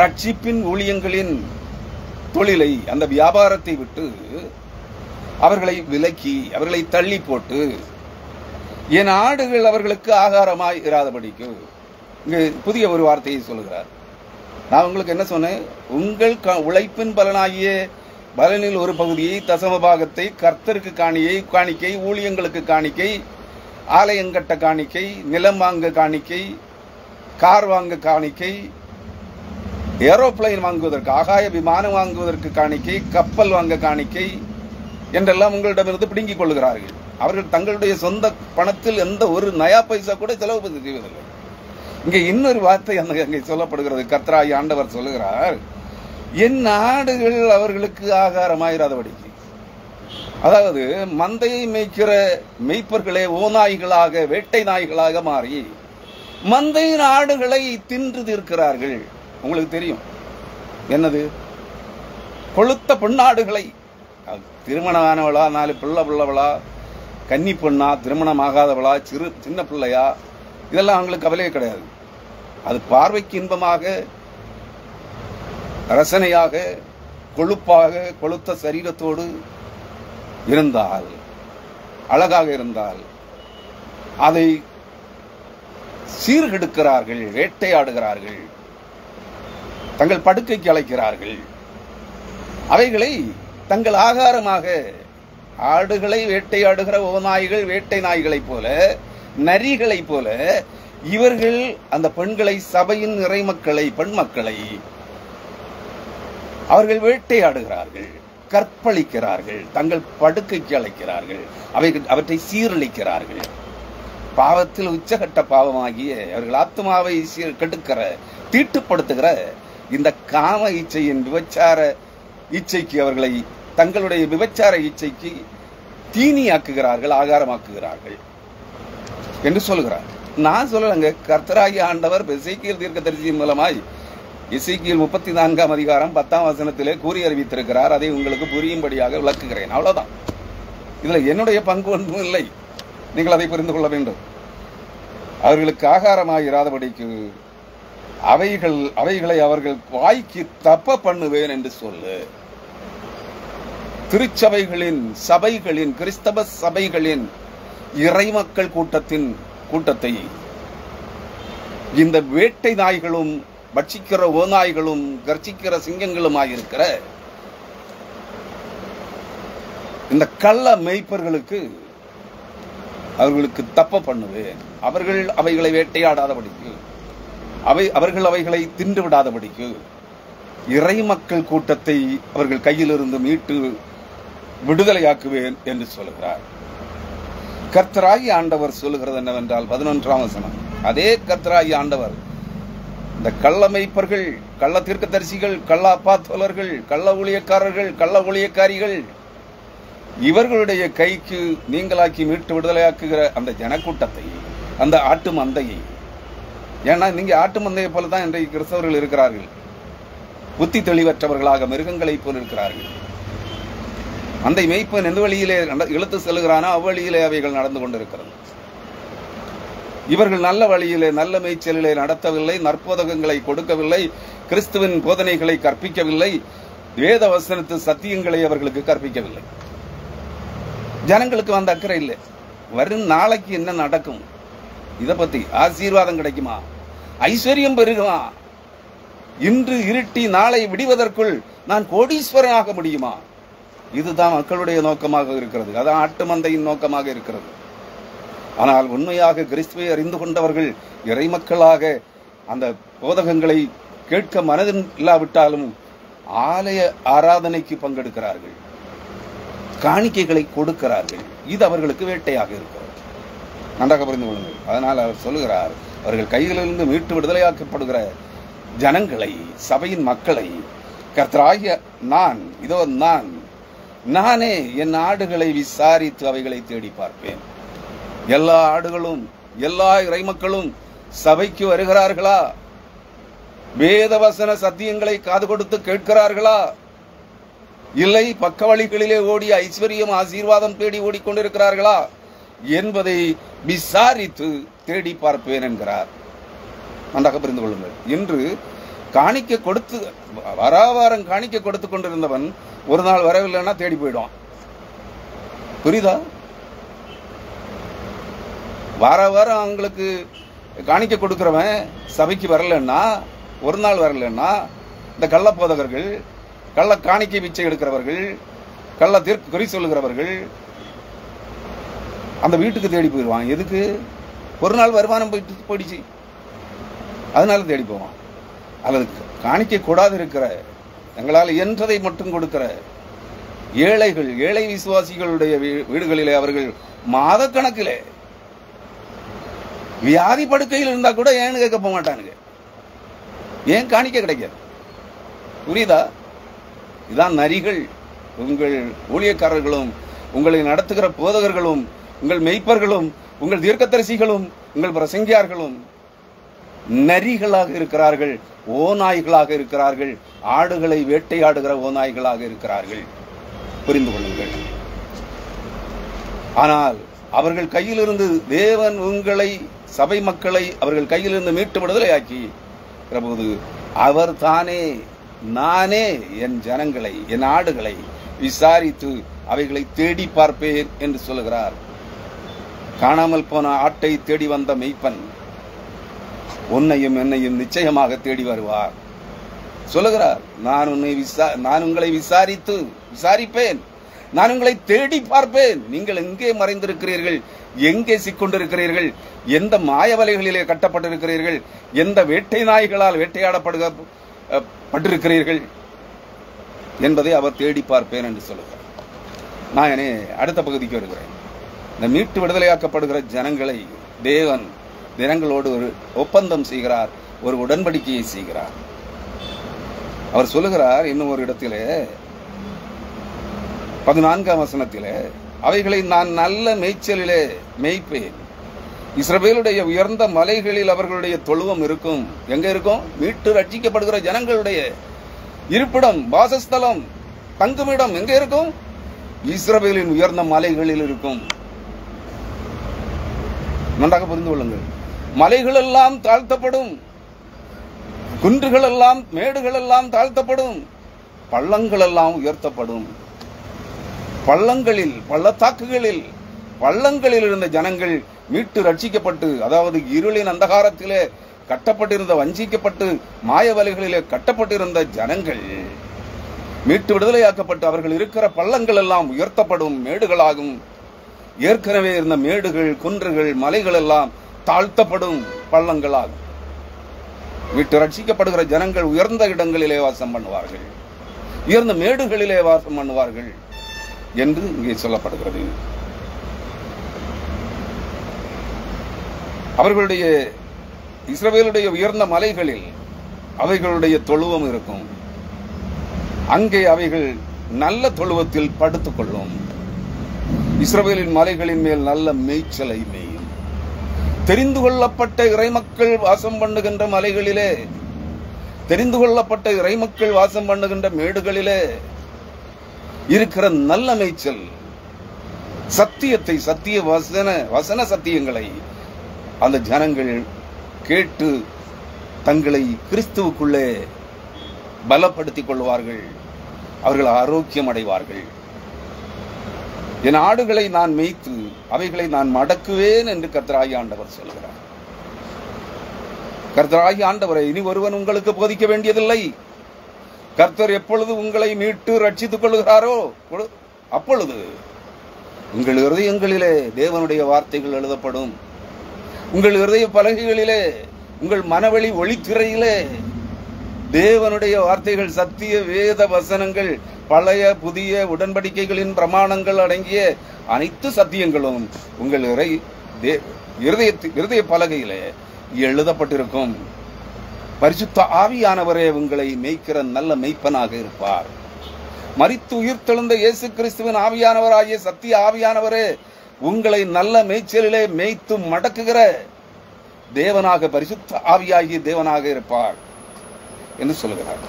ரட்சிப்பின் ஊழியங்களின் தொழிலை, அந்த வியாபாரத்தை விட்டு அவர்களை விலக்கி, அவர்களை தள்ளி போட்டு, என் ஆடுகள் அவர்களுக்கு ஆகாரமாய் இராதபடிக்கு. இங்கு புதிய ஒரு வார்த்தையை சொல்லுகிறார். நான் உங்களுக்கு என்ன சொன்னேன்? உங்கள் உழைப்பின் பலனாகிய பலனில் ஒரு பகுதியை, தசம பாகத்தை கர்த்தருக்கு காணிக்கை, ஊழியங்களுக்கு காணிக்கை, ஆலயங்கட்ட காணிக்கை, நிலம் வாங்க காணிக்கை, கார் வாங்க காணிக்கை, ஏரோப்ளைன் வாங்குவதற்கு, ஆகாய விமானம் வாங்குவதற்கு காணிக்கை, கப்பல் வாங்க காணிக்கை என்றெல்லாம் உங்களிடமிருந்து பிடுங்கிக் கொள்கிறார்கள். அவர்கள் தங்களுடைய சொந்த பணத்தில் எந்த ஒரு நயா பைசா கூட செலவு செய்வதில்லை. இங்கே இன்னொரு வார்த்தை அங்கே சொல்லப்படுகிறது. கர்த்தராகிய ஆண்டவர் சொல்லுகிறார், என் நாடுகள் அவர்களுக்கு ஆகாரமாயிராதபடிக்கு. அதாவது மந்தையை மேய்க்கிற மேய்ப்பர்களே ஓநாய்களாக, வேட்டை நாய்களாக மாறி மந்தையின் ஆடுகளை தின்று தீர்க்கிறார்கள். உங்களுக்கு தெரியும் என்னது? கொளுத்த பெண்ணாடுகளை. திருமணமானவளா, 4 பிள்ளைவளா, கன்னி பெண்ணா, திருமணம் ஆகாதவளா, சின்ன பிள்ளையா, இதெல்லாம் அவங்களுக்கு கவலையே கிடையாது. அது பார்வைக்கு இன்பமாக, ரசனையாக, கொழுப்பாக, கொளுத்த சரீரத்தோடு இருந்தால், அழகாக இருந்தால் அதை சீர்கெடுக்கிறார்கள், வேட்டையாடுகிறார்கள், தங்கள் படுக்கைக்கு அழைக்கிறார்கள். அவைகளை தங்கள் ஆகாரமாக, ஆடுகளை வேட்டையாடுகிற ஓநாய்கள், வேட்டை நாய்களைப் போல, நரிகளைப் போல இவர்கள் அந்த பெண்களை, சபையின் இறை மக்களை, பெண் மக்களை அவர்கள் வேட்டையாடுகிறார்கள், கற்பழிக்கிறார்கள், தங்கள் படுக்கைக்கு அழைக்கிறார்கள், அவற்றை சீரழிக்கிறார்கள். பாவத்தில் உச்சகட்ட பாவமாகிய அவர்கள் ஆத்மாவை கெடுக்கிற, தீட்டுப்படுத்துகிற இந்த காம இச்சையின் விபச்சார இச்சைக்கு அவர்களை தங்களுடைய விபச்சார இச்சைக்கு தீனியாக்குகிறார்கள், ஆகாரமாக்குகிறார்கள் என்று சொல்லுகிறார். நான் சொல்லலங்க, கர்த்தராகிய ஆண்டவர் எசேக்கியேல் தீர்க்கதரிசியின் மூலமாய் எசேக்கியேல் 34ஆம் அதிகாரம் 10ஆம் வசனத்திலே கூறி அறிவித்திருக்கிறார். அதை உங்களுக்கு புரியும்படியாக விளக்குகிறேன். அவ்வளவுதான். இதுல என்னுடைய பங்கு ஒன்றும் இல்லை. நீங்கள் அதை புரிந்து கொள்ள வேண்டும். அவர்களுக்கு ஆகாரமாக இராதபடிக்கு அவைகளை அவர்கள் வாய்க்கு தப்ப பண்ணுவேன் என்று சொல்லு. திருச்சபைகளின், சபைகளின், கிறிஸ்தவ சபைகளின் இறைமக்கள் கூட்டத்தை இந்த வேட்டை நாய்களும், பட்சிக்கிற ஓநாய்களும், கர்ச்சிக்கிற சிங்கங்களுமாயிருக்கிற இந்த கள்ள மேய்ப்பர்களுக்கு அவர்களுக்கு தப்ப பண்ணுவேன். அவர்கள் அவைகளை வேட்டையாடாதபடிக்கு, அவர்கள் அவைகளை தின்று விடாதபடிக்கு இறை மக்கள் கூட்டத்தை அவர்கள் கையிலிருந்து மீட்டு விடுதலையாக்குவேன் என்று சொல்கிறார். கர்த்தராகி ஆண்டவர் சொல்லுகிறது என்னவென்றால் 11ஆம் வசனம், அதே கர்த்தராகி ஆண்டவர் இந்த கள்ள மேய்ப்பர்கள், கள்ள தீர்க்கதரிசிகள், கள்ள அப்பாத்தோலர்கள், கள்ள ஊழியக்காரர்கள், கள்ள ஊழியக்காரிகள் இவர்களுடைய கைக்கு நீங்களாக்கி மீட்டு விடுதலையாக்குகிற அந்த ஜனக்கூட்டத்தை, அந்த ஆட்டு மந்தையை, ஏன்னா நீங்க ஆட்டு மந்தையை போலதான் இன்றைக்கு கிறிஸ்தவர்கள் இருக்கிறார்கள். புத்தி தெளிவற்றவர்களாக மிருகங்களை போல் இருக்கிறார்கள். அந்த மேய்ப்பன் எந்த வழியிலே இழுத்து செல்கிறானோ அவ்வழியிலே அவைகள் நடந்து கொண்டிருக்கிறது. இவர்கள் நல்ல வழியிலே, நல்ல மேய்ச்சலிலே நடத்தவில்லை, நற்போதகங்களை கொடுக்கவில்லை, கிறிஸ்துவின் போதனைகளை கற்பிக்கவில்லை, வேத வசனத்து சத்தியங்களை அவர்களுக்கு கற்பிக்கவில்லை. ஜனங்களுக்கு வந்த அக்கறை இல்லை. வரும் நாளைக்கு என்ன நடக்கும், இதை பத்தி ஆசீர்வாதம் கிடைக்குமா, ஐஸ்வர்யம் பெருகுமா, இன்று இருட்டி நாளை விடுவதற்குள் நான் கோடீஸ்வரனாக முடியுமா, இதுதான் மக்களுடைய நோக்கமாக இருக்கிறது. அதான் ஆட்டு மந்தையின் நோக்கமாக இருக்கிறது. ஆனால் உண்மையாக கிறிஸ்துவை அறிந்து கொண்டவர்கள் இறைமக்களாக அந்த போதகங்களை கேட்க மனதில் இல்லாவிட்டாலும் ஆலய ஆராதனைக்கு பங்கெடுக்கிறார்கள், காணிக்கைகளை கொடுக்கிறார்கள். இது அவர்களுக்கு வேட்டையாக இருக்கிறது. நன்றாக புரிந்து கொள்ளுங்கள். அதனால் அவர் சொல்லுகிறார், அவர்கள் கைகளிலிருந்து மீட்டு விடுதலையாக்கப்படுகிற ஜனங்களை, சபையின் மக்களை கர்த்தராகிய நான், இதோ நானே என் ஆடுகளை விசாரித்து அவைகளை தேடி பார்ப்பேன். எல்லா ஆடுகளும், எல்லா இறைமக்களும் சபைக்கு வருகிறார்களா? வேதவசன சத்தியங்களை காது கொடுத்து கேட்கிறார்களா? இல்லை பக்க வழிகளிலே ஓடி ஐஸ்வர்யம், ஆசீர்வாதம் தேடி ஓடிக்கொண்டிருக்கிறார்களா என்பதை விசாரித்து தேடி பார்ப்பேன் என்கிறார். நன்றாக புரிந்து கொள்ளுங்கள். இன்று காணிக்க கொடுத்து, வாராவாரம் காணிக்க கொடுத்து கொண்டிருந்தவன் ஒரு நாள் வரவில்லைன்னா தேடி போயிடுவான். புரியுதா? வாரம் அவங்களுக்கு காணிக்க கொடுக்கிறவன் சபைக்கு வரலன்னா, ஒரு நாள் வரலன்னா, இந்த கள்ள போதகர்கள், கள்ள காணிக்கை பிச்சை எடுக்கிறவர்கள், கள்ள குறி சொல்லுகிறவர்கள் அந்த வீட்டுக்கு தேடி போயிடுவான். எதுக்கு? ஒரு நாள் வருமானம் போயிடுச்சு, அதனால தேடி போவான். அல்லது காணிக்கை கூடாது இருக்கிற, எங்களால் இயன்றதை மட்டும் கொடுக்கிற ஏழைகள், ஏழை விசுவாசிகளுடைய வீடுகளிலே அவர்கள் மாத கணக்கிலே வியாதி படுக்கையில் இருந்தா கூட ஏன்னு கேட்க போக மாட்டானுங்க. ஏன் காணிக்க கிடைக்காது? புரியுதா? இதான் நரிகள், உங்கள் ஊழியக்காரர்களும், உங்களை நடத்துகிற போதகர்களும், உங்கள் மெய்ப்பர்களும், உங்கள் தீர்க்கதரிசிகளும், உங்கள் பிரசங்கியார்களும் நரிகளாக இருக்கிறார்கள், ஓநாய்களாக இருக்கிறார்கள், ஆடுகளை வேட்டையாடுகிற ஓநாய்களாக இருக்கிறார்கள். புரிந்து கொள்ளுங்கள். ஆனால் அவர்கள் கையிலிருந்து தேவன் உங்களை, சபை மக்களை அவர்கள் கையிலிருந்து மீட்டு விடுதலையாக்கி போது அவர் தானே, நானே என் ஜனங்களை, என் ஆடுகளை விசாரித்து அவைகளை தேடி பார்ப்பேன் என்று சொல்லுகிறார். காணாமல் போன ஆட்டை தேடி வந்த மெய்ப்பன் உன்னையும் என்னையும் நிச்சயமாக தேடி வருவார். சொல்லுகிறார், நான் உங்களை விசாரிப்பேன், நான் உங்களை தேடி பார்ப்பேன். நீங்கள் எங்கே மறைந்திருக்கிறீர்கள், எங்கே சிக்கொண்டிருக்கிறீர்கள், எந்த மாயவலைகளிலே கட்டப்பட்டிருக்கிறீர்கள், எந்த வேட்டை நாய்களால் வேட்டையாடப்பட்டிருக்கிறீர்கள் என்பதை அவர் தேடி பார்ப்பேன் என்று சொல்லுகிறார். நான் அடுத்த பகுதிக்கு வருகிறேன். இந்த மீட்டு விடுதலையாக்கப்படுகிற ஜனங்களை தேவன் ஜனங்களோடு ஒரு ஒப்பந்தம் செய்கிறார், ஒரு உடன்படிக்கையை செய்கிறார். அவர் சொல்லுகிறார் இன்னும் ஒரு இடத்திலே 14ஆம் வசனத்திலே, அவைகளை நான் நல்ல மேய்ச்சலிலே மேய்ப்பேன். இஸ்ரவேலுடைய உயர்ந்த மலைகளில் அவர்களுடைய தொழுவம் இருக்கும். எங்க இருக்கும்? மீட்டு ரட்சிக்கப்படுகிற ஜனங்களுடைய இருப்பிடம், வாசஸ்தலம், தங்குமிடம் எங்க இருக்கும்? இஸ்ரவேலின் உயர்ந்த மலைகளில் இருக்கும். நன்றாக புரிந்து கொள்ளுங்கள். மலைகள் எல்லாம் தாழ்த்தப்படும், குன்றுகள் எல்லாம், மேடுகள் எல்லாம் தாழ்த்தப்படும், பள்ளங்கள் எல்லாம் உயர்த்தப்படும். பள்ளங்களில், பள்ளத்தாக்குகளில், பள்ளங்களில் இருந்த ஜனங்கள் மீட்டு ரட்சிக்கப்பட்டு, அதாவது இருளின் அந்தகாரத்திலே கட்டப்பட்டிருந்த, வஞ்சிக்கப்பட்டு மாயவலைகளிலே கட்டப்பட்டிருந்த ஜனங்கள் மீட்டு விடுதலையாக்கப்பட்டு அவர்கள் இருக்கிற பள்ளங்கள் எல்லாம் உயர்த்தப்படும், மேடுகளாகும். ஏற்கனவே இருந்த மேடுகள், குன்றுகள், மலைகள் எல்லாம் தாழ்த்தப்படும், பள்ளங்களாகும். மீட்டு ரட்சிக்கப்படுகிற ஜனங்கள் உயர்ந்த இடங்களிலே வாசம் பண்ணுவார்கள், உயர்ந்த மேடுகளிலே வாசம் பண்ணுவார்கள் என்று இங்கே சொல்லப்படுகிறது. அவர்களுடைய இஸ்ரவேலுடைய உயர்ந்த மலைகளில் அவைகளுடைய தொழுவம் இருக்கும். அங்கே அவைகள் நல்ல தொழுவத்தில் படுத்துக் கொள்ளும். இஸ்ரவேலின் மலைகளின் மேல் நல்ல மேய்ச்சலை மேயும். தெரிந்து கொள்ளப்பட்ட இறைமக்கள் வாசம் பண்ணுகின்ற மலைகளிலே, தெரிந்து கொள்ளப்பட்ட இறைமக்கள் வாசம் பண்ணுகின்ற மேடுகளிலே இருக்கிற நல்ல மேய்ச்சல், சத்தியத்தை, சத்திய வசன சத்தியங்களை அந்த ஜனங்கள் கேட்டு தங்களை கிறிஸ்துவுக்குள்ளே பலப்படுத்திக் கொள்வார்கள். அவர்கள் ஆரோக்கியம் அடைவார்கள். என் ஆடுகளை நான் மேய்த்து அவைகளை நான் மடக்குவேன் என்று கர்த்தராகிய ஆண்டவர் சொல்கிறார். கர்த்தராகிய ஆண்டவரை இனி ஒருவன் உங்களுக்கு போதிக்க வேண்டியதில்லை. கர்த்தர் எப்பொழுது உங்களை மீட்டு ரட்சித்துக் கொள்கிறாரோ அப்பொழுது உங்கள் இருதயங்களிலே தேவனுடைய வார்த்தைகள் எழுதப்படும். உங்கள் இருதய பலகைகளிலே, உங்கள் மனவெளி ஒளித்திரையிலே தேவனுடைய வார்த்தைகள், சத்திய வேத வசனங்கள், பழைய புதிய உடன்படிக்கைகளின் பிரமாணங்கள் அடங்கிய அனைத்து சத்தியங்களும் உங்கள் இருதய பலகையிலே எழுதப்பட்டிருக்கும். பரிசுத்த ஆவியானவரே உங்களை மேய்க்கிற நல்ல மேய்ப்பனாக இருப்பார். மரித்து உயிர்த்தெழுந்த இயேசு கிறிஸ்துவின் ஆவியானவராகிய சத்திய ஆவியானவரே உங்களை நல்ல மேய்ச்சலிலே மேய்த்து மடக்குகிற தேவனாக, பரிசுத்த ஆவியாகிய தேவனாக இருப்பார் என்று சொல்லுகிறார்.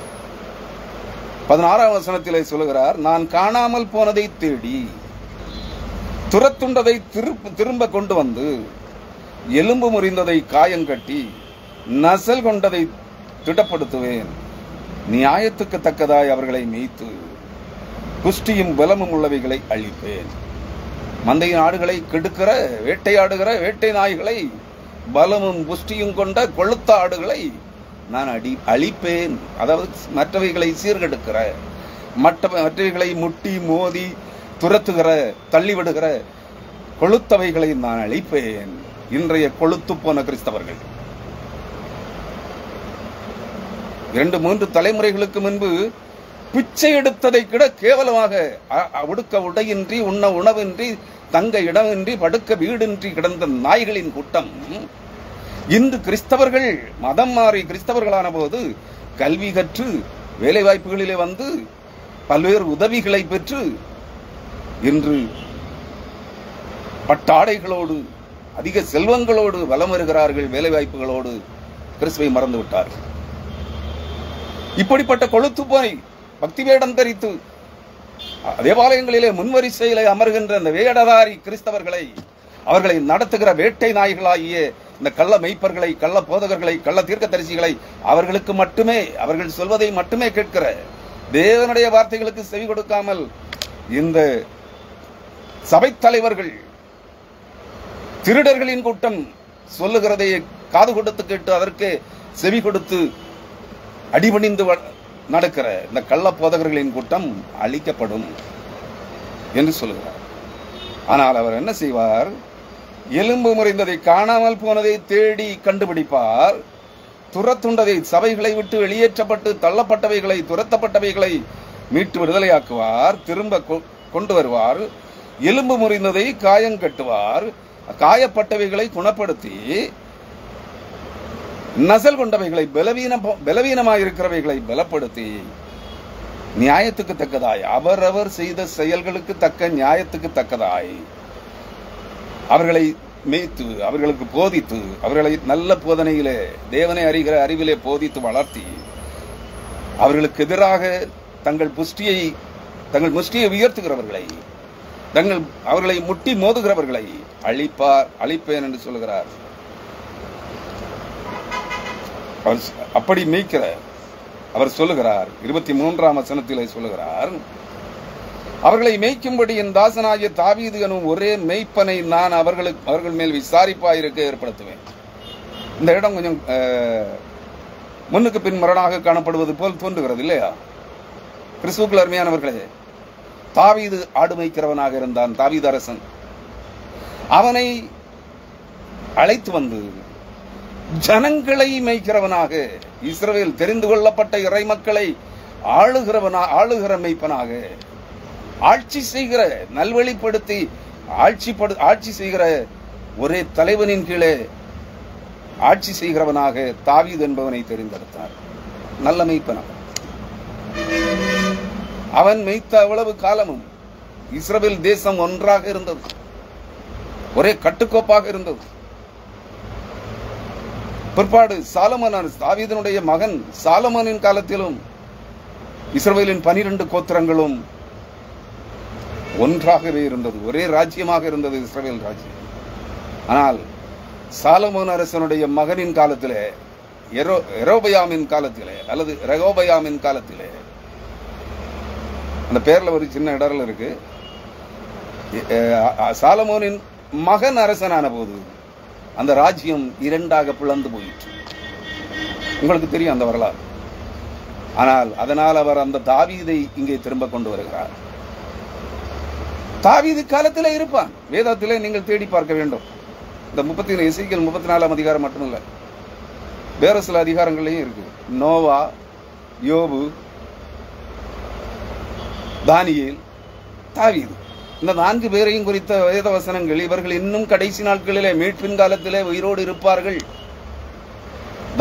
16ஆம் வசனத்திலே சொல்லுகிறார், நான் காணாமல் போனதை தேடி துரத்துண்டதை திரும்ப கொண்டு வந்து, எலும்பு முறிந்ததை காயங்கட்டி, நசல் கொண்டதை திடப்படுத்துவேன். நியாயத்துக்கு தக்கதாய் அவர்களை மேய்த்து புஷ்டியும் பலமும் உள்ளவைகளை அழிப்பேன். மந்தையின் ஆடுகளை கெடுக்கிற, வேட்டையாடுகிற வேட்டை நாய்களை, பலமும் புஷ்டியும் கொண்ட கொழுத்த ஆடுகளை நான் அழிப்பேன். அதாவது மற்றவைகளை சீர்கெடுக்கிற, மற்றவைகளை முட்டி மோதி துரத்துகிற, தள்ளிவிடுகிற கொழுத்தவைகளை நான் அழிப்பேன். இன்றைய கொழுத்து போன கிறிஸ்தவர்கள் 2-3 தலைமுறைகளுக்கு முன்பு பிச்சை எடுத்ததை கூட கேவலமாக, உடுக்க உடையின்றி, உண்ண உணவின்றி, தங்க இடமின்றி, படுக்க வீடின்றி கிடந்த நாய்களின் கூட்டம் இன்று கிறிஸ்தவர்கள் மதம் மாறி கிறிஸ்தவர்களான போது கல்வி கற்று வேலை வாய்ப்புகளிலே வந்து பல்வேறு உதவிகளை பெற்று இன்று பட்டாடைகளோடு அதிக செல்வங்களோடு வலம் வருகிறார்கள். வேலை வாய்ப்புகளோடு கிறிஸ்துவை மறந்து விட்டார்கள். இப்படிப்பட்ட கொழுத்து போய் பக்தி வேடம் தரித்து தேவாலயங்களிலே முன்வரிசையிலே அமர்கின்ற அந்த வேடதாரி கிறிஸ்தவர்களை, அவர்களை நடத்துகிற வேட்டை நாய்களாகிய இந்த கள்ள மெய்ப்பர்களை, கள்ள போதகர்களை, கள்ள தீர்க்கதரிசிகளை, அவர்களுக்கு மட்டுமே, அவர்கள் சொல்வதை மட்டுமே கேட்கிற, தேவனுடைய வார்த்தைகளுக்கு செவி கொடுக்காமல் இந்த சபை தலைவர்கள், திருடர்களின் கூட்டம் சொல்லுகிறதை காது கொடுத்து கேட்டு அதற்கு செவி கொடுத்து அடிபணிந்து நடக்கிற இந்த கள்ள போதகர்களின் கூட்டம் அழிக்கப்படும் என்று சொல்லுகிறார். ஆனால் அவர் என்ன செய்வார்? எலும்பு முறிந்ததை, காணாமல் போனதை தேடி கண்டுபிடிப்பார். துரத்துண்டதை, சபைகளை விட்டு வெளியேற்றப்பட்டு தள்ளப்பட்டவைகளை, துரத்தப்பட்டவைகளை மீட்டு விடுதலையாக்குவார். திரும்ப கொண்டு வருவார். எலும்பு முறிந்ததை காயம் கட்டுவார். காயப்பட்டவைகளை குணப்படுத்தி, நசல் கொண்டவைகளை, பலவீனமாயிருக்கிறவைகளை பலப்படுத்தி, நியாயத்துக்கு தக்கதாய், அவரவர் செய்த செயல்களுக்கு தக்க நியாயத்துக்கு தக்கதாய் அவர்களை மேய்த்து, அவர்களுக்கு போதித்து, அவர்களை நல்ல போதனையிலே, தேவனை அறிகிற அறிவிலே போதித்து வளர்த்தி, அவர்களுக்கு எதிராக தங்கள் முஷ்டியை உயர்த்துகிறவர்களை, அவர்களை முட்டி மோதுகிறவர்களை அழிப்பேன் என்று சொல்லுகிறார். அப்படி மேய்க்கிற அவர் சொல்லுகிறார். 23ஆம் வசனத்திலே சொல்லுகிறார், அவர்களை மேய்க்கும்படி என் தாசனாகிய தாவீது எனும் ஒரே மேய்ப்பனை நான் அவர்கள் மேல் விசாரிப்பாயிருக்க ஏற்படுத்துவேன். இந்த இடம் கொஞ்சம் முன்னுக்கு பின் முரணாக காணப்படுவது போல் தோன்றுகிறது இல்லையா? கிறிஸ்துவுக்குள் அருமையானவர்களே, தாவீது ஆடு மேய்க்கிறவனாக இருந்தான். தாவீது அரசன் அவனை அழைத்து வந்து ஜனங்களை மேய்க்கிறவனாக, இஸ்ரவேல் தெரிந்து கொள்ளப்பட்ட இறை மக்களை ஆளுகிற மேய்ப்பனாக, ஆட்சி செய்கிற, நல்வழிப்படுத்தி ஆட்சி செய்கிற ஒரே தலைவனின் கீழே ஆட்சி செய்கிறவனாக தாவீது என்பவனை தெரிந்தெடுத்தார். நல்ல மேய்ப்பனாக அவன் மேய்த்த அவ்வளவு காலமும் இஸ்ரவேல் தேசம் ஒன்றாக இருந்தது, ஒரே கட்டுக்கோப்பாக இருந்தது. பிற்பாடு சாலமோன், தாவீதினுடைய மகன் சாலமோனின் காலத்திலும் இஸ்ரவேலின் 12 கோத்திரங்களும் ஒன்றாகவே இருந்தது, ஒரே ராஜ்யமாக இருந்தது இஸ்ரவேல் ராஜ்யம். ஆனால் சாலமோன் அரசனுடைய மகனின் காலத்திலே, எரோபயாமின் காலத்திலே அல்லது ரெகோபயாமின் காலத்திலே, அந்த பேர்ல ஒரு சின்ன இடர்ல இருக்கு. சாலமோனின் மகன் அரசனான போது அந்த ராஜ்யம் 2ஆக பிளந்து போயிற்று. உங்களுக்கு தெரியும் அந்த வரலாறு. ஆனால் அதனால் அவர் அந்த தாவீதை இங்கே திரும்ப கொண்டு வருகிறார். தாவீது காலத்திலே இருப்பான். வேதத்திலே நீங்கள் தேடி பார்க்க வேண்டும். இந்த 34ஆம் அதிகாரம் மட்டுமல்ல, வேற சில அதிகாரங்களையும் இருக்கு. நோவா, யோபு, தானியேல், தாவீது, இந்த 4 பேரையும் குறித்த வேத வசனங்கள், இவர்கள் இன்னும் கடைசி நாட்களிலே மீட்பின் காலத்திலே உயிரோடு இருப்பார்கள்.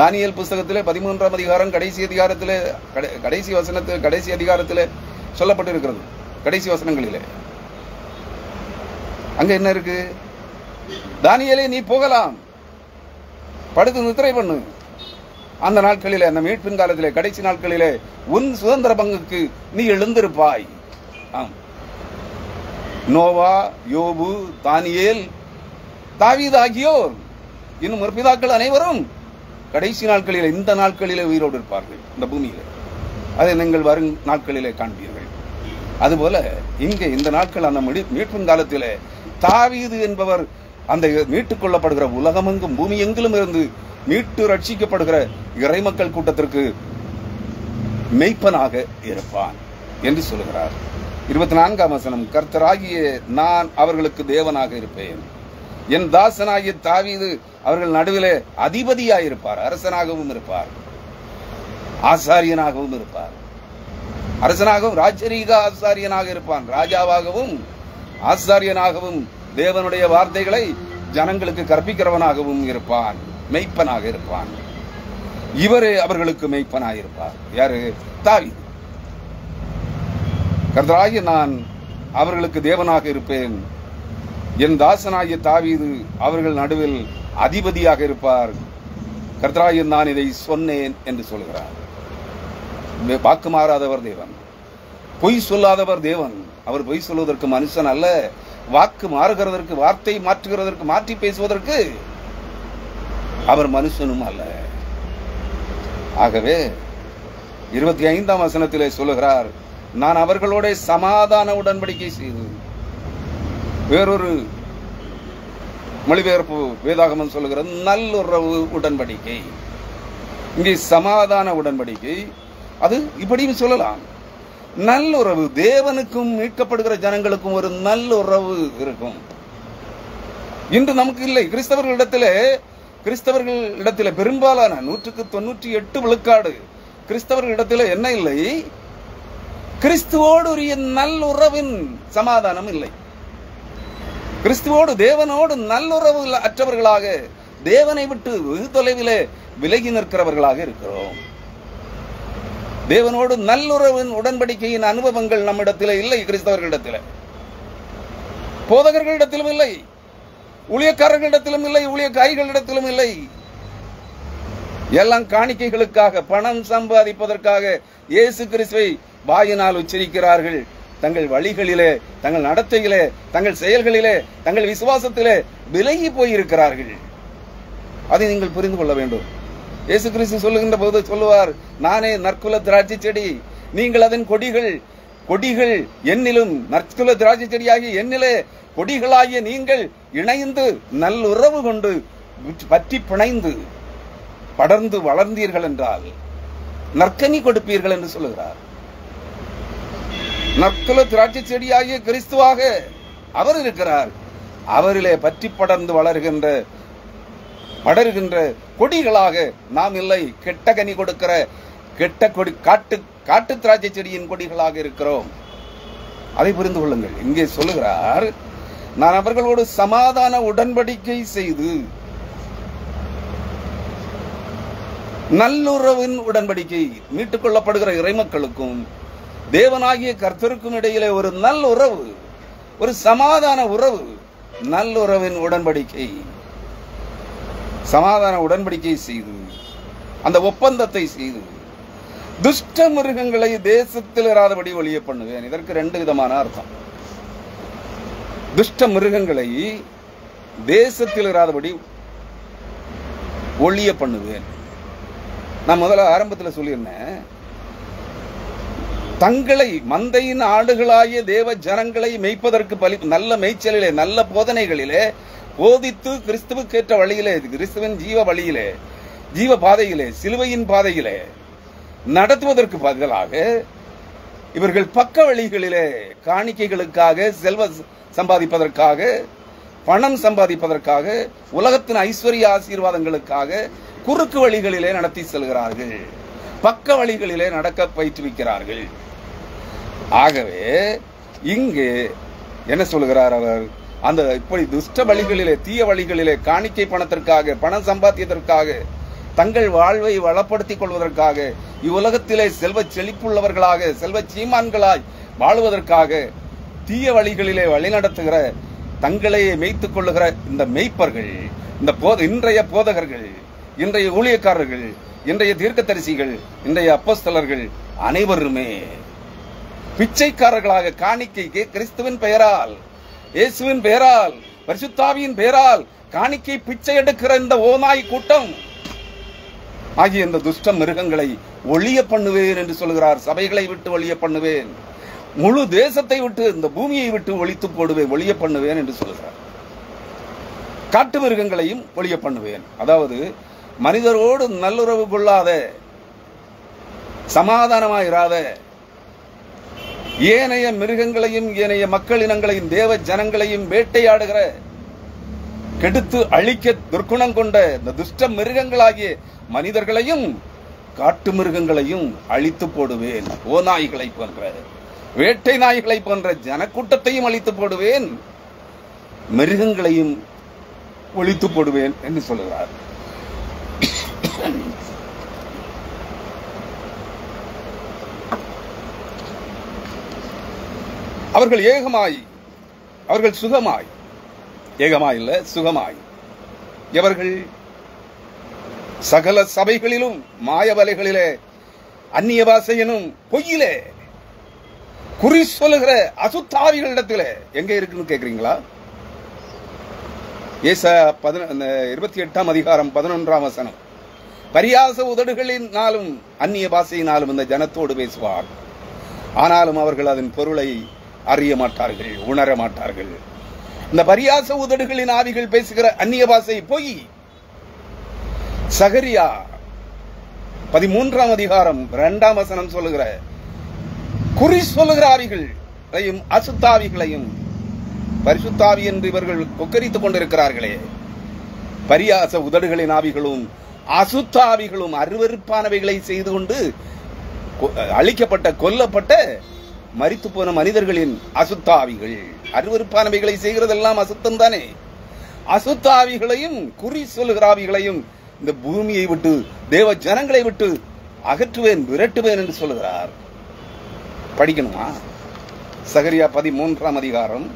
தானியேல் புஸ்தகத்திலே 13ஆம் அதிகாரம் கடைசி அதிகாரத்திலே சொல்லப்பட்டிருக்கிறது. கடைசி வசனங்களிலே அங்க என்ன இருக்கு? தானியேலே, நீ போகலாம், படுத்து நித்திரை பண்ணு. அந்த நாட்களிலே, அந்த மீட்பின் காலத்திலே, கடைசி நாட்களிலே உன் சுதந்திர பங்குக்கு நீ எழுந்திருப்பாய். ஆம், நோவா, யோபு, தானியேல், தாவீது ஆகியோர் இன்னும் முற்பிதாக்கள் அனைவரும் கடைசி நாட்களிலே, இந்த நாட்களிலே உயிரோடு இருப்பார்கள் இந்த பூமியிலே. அதை நீங்கள் வரும் நாட்களிலே காண்பீர்கள். அதுபோல இங்கே இந்த நாட்கள், அந்த மீட்பின் காலத்திலே தாவீது என்பவர் அந்த மீட்டுக் கொள்ளப்படுகிற உலகமெங்கும், பூமி எங்கிலும் இருந்து மீட்டு ரட்சிக்கப்படுகிற இறைமக்கள் கூட்டத்திற்கு மெய்ப்பனாக இருப்பான் என்று சொல்லுகிறார். 24ஆம் வசனம், கர்த்தராகிய நான் அவர்களுக்கு தேவனாக இருப்பேன், என் தாசனாகிய தாவீது அவர்கள் நடுவிலே அதிபதியாயிருப்பார், அரசனாகவும் இருப்பார், ஆசாரியனாகவும் இருப்பார். அரசனாகவும் ராஜரீக ஆசாரியனாக இருப்பான், ராஜாவாகவும் ஆசாரியனாகவும் தேவனுடைய வார்த்தைகளை ஜனங்களுக்கு கற்பிக்கிறவனாகவும் இருப்பான், மெய்ப்பனாக இருப்பான். இவரே அவர்களுக்கு மெய்ப்பனாக இருப்பார். யாரு? தாவீது. கர்த்தராகிய நான் அவர்களுக்கு தேவனாக இருப்பேன், என் தாசனாகிய தாவீது அவர்கள் நடுவில் அதிபதியாக இருப்பார், கர்த்தராகிய நான் இதை சொன்னேன் என்று சொல்கிறார். வாக்கு மாறாதவர் தேவன், பொய் சொல்லாதவர் தேவன். அவர் பொய் சொல்வதற்கு மனுஷன் அல்ல, வாக்கு மாறுகிறதற்கு, வார்த்தை மாற்றுகிறதற்கு, மாற்றி பேசுவதற்கு அவர் மனுஷனும் அல்ல. ஆகவே 25ஆம் வசனத்திலே சொல்லுகிறார், நான் அவர்களோட சமாதான உடன்படிக்கை செய்து. வேறொரு மொழிபெயர்ப்பு வேதாகமம் சொல்லுகிறது நல்லுறவு உடன்படிக்கை. இங்கே சமாதான உடன்படிக்கை, அது இப்படியும் சொல்லலாம், நல்லுறவு. தேவனுக்கும் மீட்கப்படுகிற ஜனங்களுக்கும் ஒரு நல்லுறவு இருக்கும். இன்று நமக்கு இல்லை. கிறிஸ்தவர்களிடத்தில் பெரும்பாலான 198 விழுக்காடு கிறிஸ்தவர்களிடத்தில் என்ன இல்லை? கிறிஸ்துவோடு உரிய நல்லுறவின் சமாதானம் இல்லை. கிறிஸ்துவோடு, தேவனோடு நல்லுறவு அற்றவர்களாக, தேவனை விட்டு வெகு தொலைவிலே விலகி நிற்கிறவர்களாக இருக்கிறோம். தேவனோடு நல்லுறவின் உடன்படிக்கையின் அனுபவங்கள் நம்மிடத்தில் இல்லை. கிறிஸ்தவர்களிடத்தில், போதகர்களிடத்திலும் இல்லை, ஊழியக்காரர்களிடத்திலும் இல்லை, ஊழியக்காரிகளிடத்திலும் இல்லை. எல்லாம் காணிக்கைகளுக்காக, பணம் சம்பாதிப்பதற்காக இயேசு கிறிஸ்துவை வாயினால் உச்சரிக்கிறார்கள். தங்கள் வழிகளிலே, தங்கள் நடத்தையிலே, தங்கள் செயல்களிலே, தங்கள் விசுவாசத்திலே விலகி போயிருக்கிறார்கள். அதை நீங்கள் புரிந்து கொள்ள வேண்டும். இயேசு கிறிஸ்து சொல்லுகின்ற போது சொல்லுவார், நானே நற்குல திராட்சை செடி, நீங்கள் அதன் கொடிகள். கொடிகள் என்னிலும், நற்குல திராட்சை செடியாகிய என்னிலே கொடிகளாகிய நீங்கள் இணைந்து நல்லுறவு கொண்டு பற்றி பிணைந்து படர்ந்து வளர்ந்தீர்கள் என்றால் நற்கனி கொடுப்பீர்கள் என்று சொல்லுகிறார். நற்குல திராட்சை செடியாகிய கிறிஸ்துவாக அவர் இருக்கிறார். அவரிலே பற்றி படர்ந்து படர்கின்ற கொடிகளாக நாம் இல்லை. கெட்ட கனி கொடுக்கிற கெட்ட கொடி, காட்டு திராட்சை செடியின் கொடிகளாக இருக்கிறோம். அதை புரிந்து கொள்ளுங்கள். இங்கே சொல்லுகிறார், நான் அவர்களோடு சமாதான உடன்படிக்கை செய்து, நல்லுறவின் உடன்படிக்கை. மீட்டுக் கொள்ளப்படுகிற இறைமக்களுக்கும் தேவனாகிய கர்த்தருக்கும் இடையிலே ஒரு நல்லுறவு, ஒரு சமாதான உறவு, நல்லுறவின் உடன்படிக்கை. சமாதான உடன்படிக்கை செய்து, அந்த ஒப்பந்தத்தை செய்து, துஷ்ட மிருகங்களை தேசத்தில் இராதபடி ஒழிய பண்ணுவேன். இதற்கு 2 விதமான அர்த்தம். துஷ்ட மிருகங்களை தேசத்தில் இராதபடி ஒழிய பண்ணுவேன். நான் முதல்ல ஆரம்பத்தில் சொல்லியிருந்தேன், தங்களை மந்தையின் ஆடுகளாகிய தேவ ஜனங்களை மேய்ப்பதற்கு நல்ல மேய்ச்சலிலே, நல்ல போதனைகளிலே போதித்து, கிறிஸ்துவுக்கேற்ற வழியிலே, கிறிஸ்துவின் ஜீவ வழியிலே, ஜீவ பாதையிலே, சிலுவையின் பாதையிலே நடத்துவதற்கு பதிலாக இவர்கள் பக்க வழிகளிலே காணிக்கைகளுக்காக, செல்வ சம்பாதிப்பதற்காக, பணம் சம்பாதிப்பதற்காக, உலகத்தின் ஐஸ்வர்ய ஆசீர்வாதங்களுக்காக குறுக்கு வழிகளிலே நடத்தி செல்கிறார்கள். பக்க வழிகளிலே நடக்க பயிற்றுவிக்கிறார்கள். ஆகவே இங்கு என்ன சொல்கிறார் அவர்? அந்த இப்படி துஷ்ட வழிகளிலே, தீய வழிகளிலே, காணிக்கை பணத்திற்காக, பணம் சம்பாத்தியதற்காக, தங்கள் வாழ்வை வளப்படுத்திக் கொள்வதற்காக, இவ்வுலகத்திலே செல்வ செழிப்புள்ளவர்களாக, செல்வ சீமான்களாய் வாழுவதற்காக தீய வழிகளிலே வழிநடத்துகிற, தங்களையே மேய்த்துக் கொள்ளுகிற இந்த மேய்ப்பர்கள், இந்த இன்றைய போதகர்கள், இன்றைய ஊழியக்காரர்கள், இன்றைய தீர்க்கதரிசிகள், இன்றைய அப்போஸ்தலர்கள் அனைவருமே பிச்சைக்காரர்களாக, காணிக்கைக்கு கிறிஸ்துவின் பெயரால், இயேசுவின் பெயரால், பரிசுத்தாவியின் பெயரால் காணிக்கை பிச்சை எடுக்கிற இந்த ஓநாய் கூட்டம் ஆகிய இந்த துஷ்ட மிருகங்களை ஒழிய பண்ணுவேன் என்று சொல்கிறார். சபைகளை விட்டு ஒழிய பண்ணுவேன், முழு தேசத்தை விட்டு, இந்த பூமியை விட்டு ஒழித்து போடுவேன், ஒழிய பண்ணுவேன் என்று சொல்கிறார். காட்டு மிருகங்களையும் ஒழிய பண்ணுவேன். அதாவது மனிதரோடு நல்லுறவு கொள்ளாத, சமாதானமாயிராத ஏனைய மிருகங்களையும், ஏனைய மக்கள் இனங்களையும், தேவ ஜனங்களையும் வேட்டையாடுகிற, கெடுத்து அழிக்க துர்க்குணம் கொண்ட இந்த துஷ்ட மிருகங்களாகிய மனிதர்களையும் காட்டு மிருகங்களையும் அழித்து போடுவேன். ஓநாய்களை போன்ற, வேட்டை நாய்களை போன்ற ஜனக்கூட்டத்தையும் அழித்து போடுவேன், மிருகங்களையும் ஒழித்து போடுவேன் என்று சொல்லுகிறார். அவர்கள் ஏகமாய், அவர்கள் சுகமாய், ஏகமாய் இல்ல சுகமாய், எவர்கள் சகல சபைகளிலும் மாயவலைகளிலே அந்நிய பாஷையினும் பொய்யிலே குறி சொல்லுகிற அசுத்தாவிகளிடத்திலே எங்க இருக்குன்னு கேக்குறீங்களா? ஏசாயா 28ஆம் அதிகாரம் 11ஆம் வசனம். பரியாச உதடுகளினாலும் அந்நிய பாஷையினாலும் இந்த ஜனத்தோடு பேசுவார், ஆனாலும் அவர்கள் அதன் பொருளை அறிய மாட்டார்கள், உணர மாட்டார்கள். இந்த பரியாச உதடுகளின் ஆவிகள் பேசுகிற அந்நிய பாஷை பொய். சகரியா 13ஆம் அதிகாரம் 2ஆம் வசனம் சொல்லுகிற குறி சொல்லுகிற ஆவிகளையும் அசுத்தாவிகளையும் பரிசுத்தாவி என்று இவர்கள் கொக்கரித்துக் கொண்டிருக்கிறார்களே, பரியாச உதடுகளின் ஆவிகளும் அசுத்தாவிகளும் அருவருப்பானவைகளை செய்து கொண்டு அழிக்கப்பட்ட, கொல்லப்பட்ட, மரித்து போன மனிதர்களின் அசுத்தாவிகள். அருவருப்பானவைகளை செய்கிறதெல்லாம் அசுத்தம் தானே. அசுத்தாவிகளையும் குறி சொல்லுகிற ஆவிகளையும் இந்த பூமியை விட்டு, தேவ ஜனங்களை விட்டு அகற்றுவேன், விரட்டுவேன் என்று சொல்லுகிறார். படிக்கணுமா? சகரியா 13ஆம் அதிகாரம்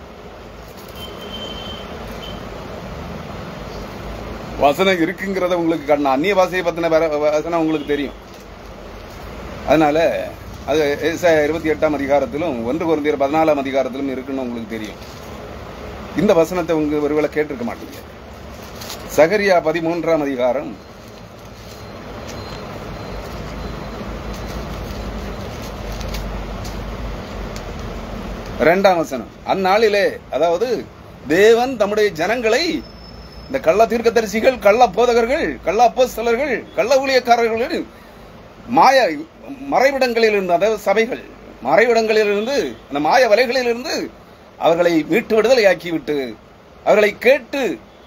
வசனம் இருக்குங்கிறத உங்களுக்கு காட்டின, அந்நிய பாஷையை பத்தின வசனம் உங்களுக்கு தெரியும். அதனால அது 28ஆம் அதிகாரத்திலும் 1 கொரிந்தியர் 14ஆம் அதிகாரத்திலும் இருக்குன்னு உங்களுக்கு தெரியும். இந்த வசனத்தை உங்க ஒருவேளை கேட்டிருக்க மாட்டீங்க. சகரியா 13ஆம் அதிகாரம் 2ஆம் வசனம். அந்நாளிலே, அதாவது தேவன் தம்முடைய ஜனங்களை இந்த கள்ள தீர்க்கதரிசிகள், கள்ள போதகர்கள், கள்ள அப்போஸ்தலர்கள், கள்ள ஊழியக்காரர்கள் மாய மறைவிடங்களிலிருந்து, அதாவது சபைகள் மறைவிடங்களிலிருந்து, அந்த மாய வலைகளிலிருந்து அவர்களை மீட்டு விடுதலையாக்கிவிட்டு, அவர்களை கேட்டு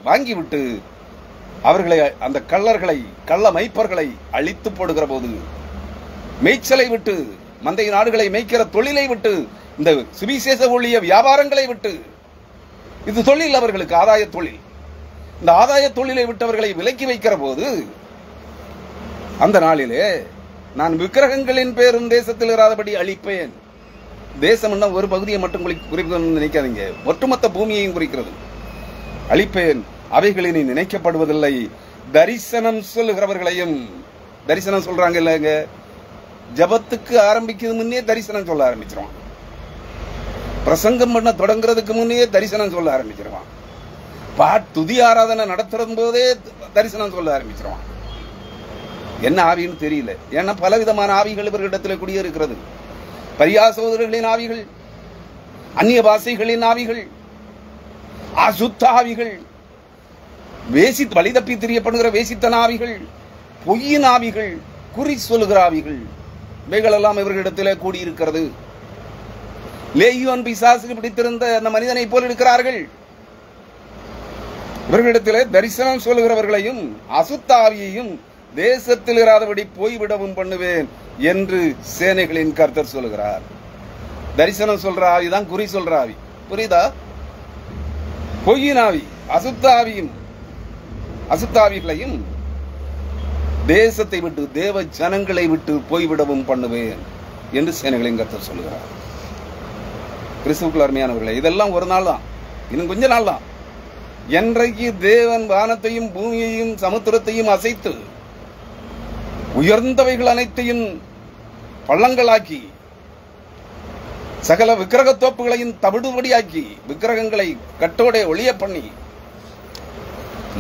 வாங்கிவிட்டு, அவர்களை, அந்த கள்ளர்களை, கள்ள மைப்பர்களை அழித்து போடுகிற போது, மேய்ச்சலை விட்டு, மந்தை நாடுகளை மேய்க்கிற தொழிலை விட்டு, இந்த சுவிசேஷ ஊழிய வியாபாரங்களை விட்டு, இது தொழில், அவர்களுக்கு ஆதாய தொழில், இந்த ஆதாய தொழிலை விட்டவர்களை விலக்கி வைக்கிற போது, அந்த நாளிலே நான் விக்கிரகங்களின் பேரும் தேசத்தில் இராதபடி அழிப்பேன். தேசம் ஒரு பகுதியை மட்டும் குறிப்பிடணும்னு நினைக்காதீங்க, ஒட்டுமொத்த பூமியையும் குறிக்கிறது. அழிப்பேன், அவைகளினி நினைக்கப்படுவதில்லை. தரிசனம் சொல்லுகிறவர்களையும், தரிசனம் சொல்றாங்க இல்லங்க, ஜபத்துக்கு ஆரம்பிக்கிறது முன்னே தரிசனம் சொல்ல ஆரம்பிச்சிருவான். பிரசங்கம் பண்ண தொடங்குறதுக்கு முன்னே தரிசனம் சொல்ல ஆரம்பிச்சிருவான். துதி ஆராதனை நடத்துறது போதே தரிசனம் சொல்ல ஆரம்பிச்சிருவான். என்ன ஆவின்னு தெரியல. ஏன்னா பலவிதமான ஆவிகள் இவர்களிடத்தில் குடியிருக்கிறது. பரியாசோதர்களின் ஆவிகள், அந்நிய பாஷைகளின் ஆவிகள், அசுத்த ஆவிகள், வேசி வழி தப்பி தெரியப்படுகிற வேசித்தன ஆவிகள், பொய்யின் ஆவிகள், குறி சொல்லுகிற ஆவிகள், இவைகளெல்லாம் இவர்களிடத்திலே கூடியிருக்கிறது. லேகியோன் பிசாசுக்கு பிடித்திருந்த அந்த மனிதனை போல் இருக்கிறார்கள். இவர்களிடத்திலே தரிசனம் சொல்லுகிறவர்களையும் அசுத்தாவியையும் தேசத்தில் இராதபடி போய்விடவும் பண்ணுவேன் என்று சேனைகளின் கர்த்தர் சொல்லுகிறார். தரிசனம் சொல்ற ஆவிதான் குறி சொல்ற ஆவி. புரியுதா? பொய்யின் ஆவி, அசுத்தாவியும் அசுத்தாவிகளையும் தேசத்தை விட்டு, தேவ ஜனங்களை விட்டு போய்விடவும் பண்ணுவேன் என்று சேனைகளின் கர்த்தர் சொல்லுகிறார். கிறிஸ்துவுக்குள் அருமையானவர்களே, இதெல்லாம் ஒரு நாள் தான், இன்னும் கொஞ்ச நாள் தான். என்றைக்கு தேவன் வானத்தையும் பூமியையும் சமுத்திரத்தையும் அசைத்து உயர்ந்தவைகள் அனைத்தையும் பள்ளங்களாக்கி, சகல விக்கிரக தோப்புகளையும் தவிடுபடியாக்கி, விக்கிரகங்களை கட்டோட ஒளிய பண்ணி,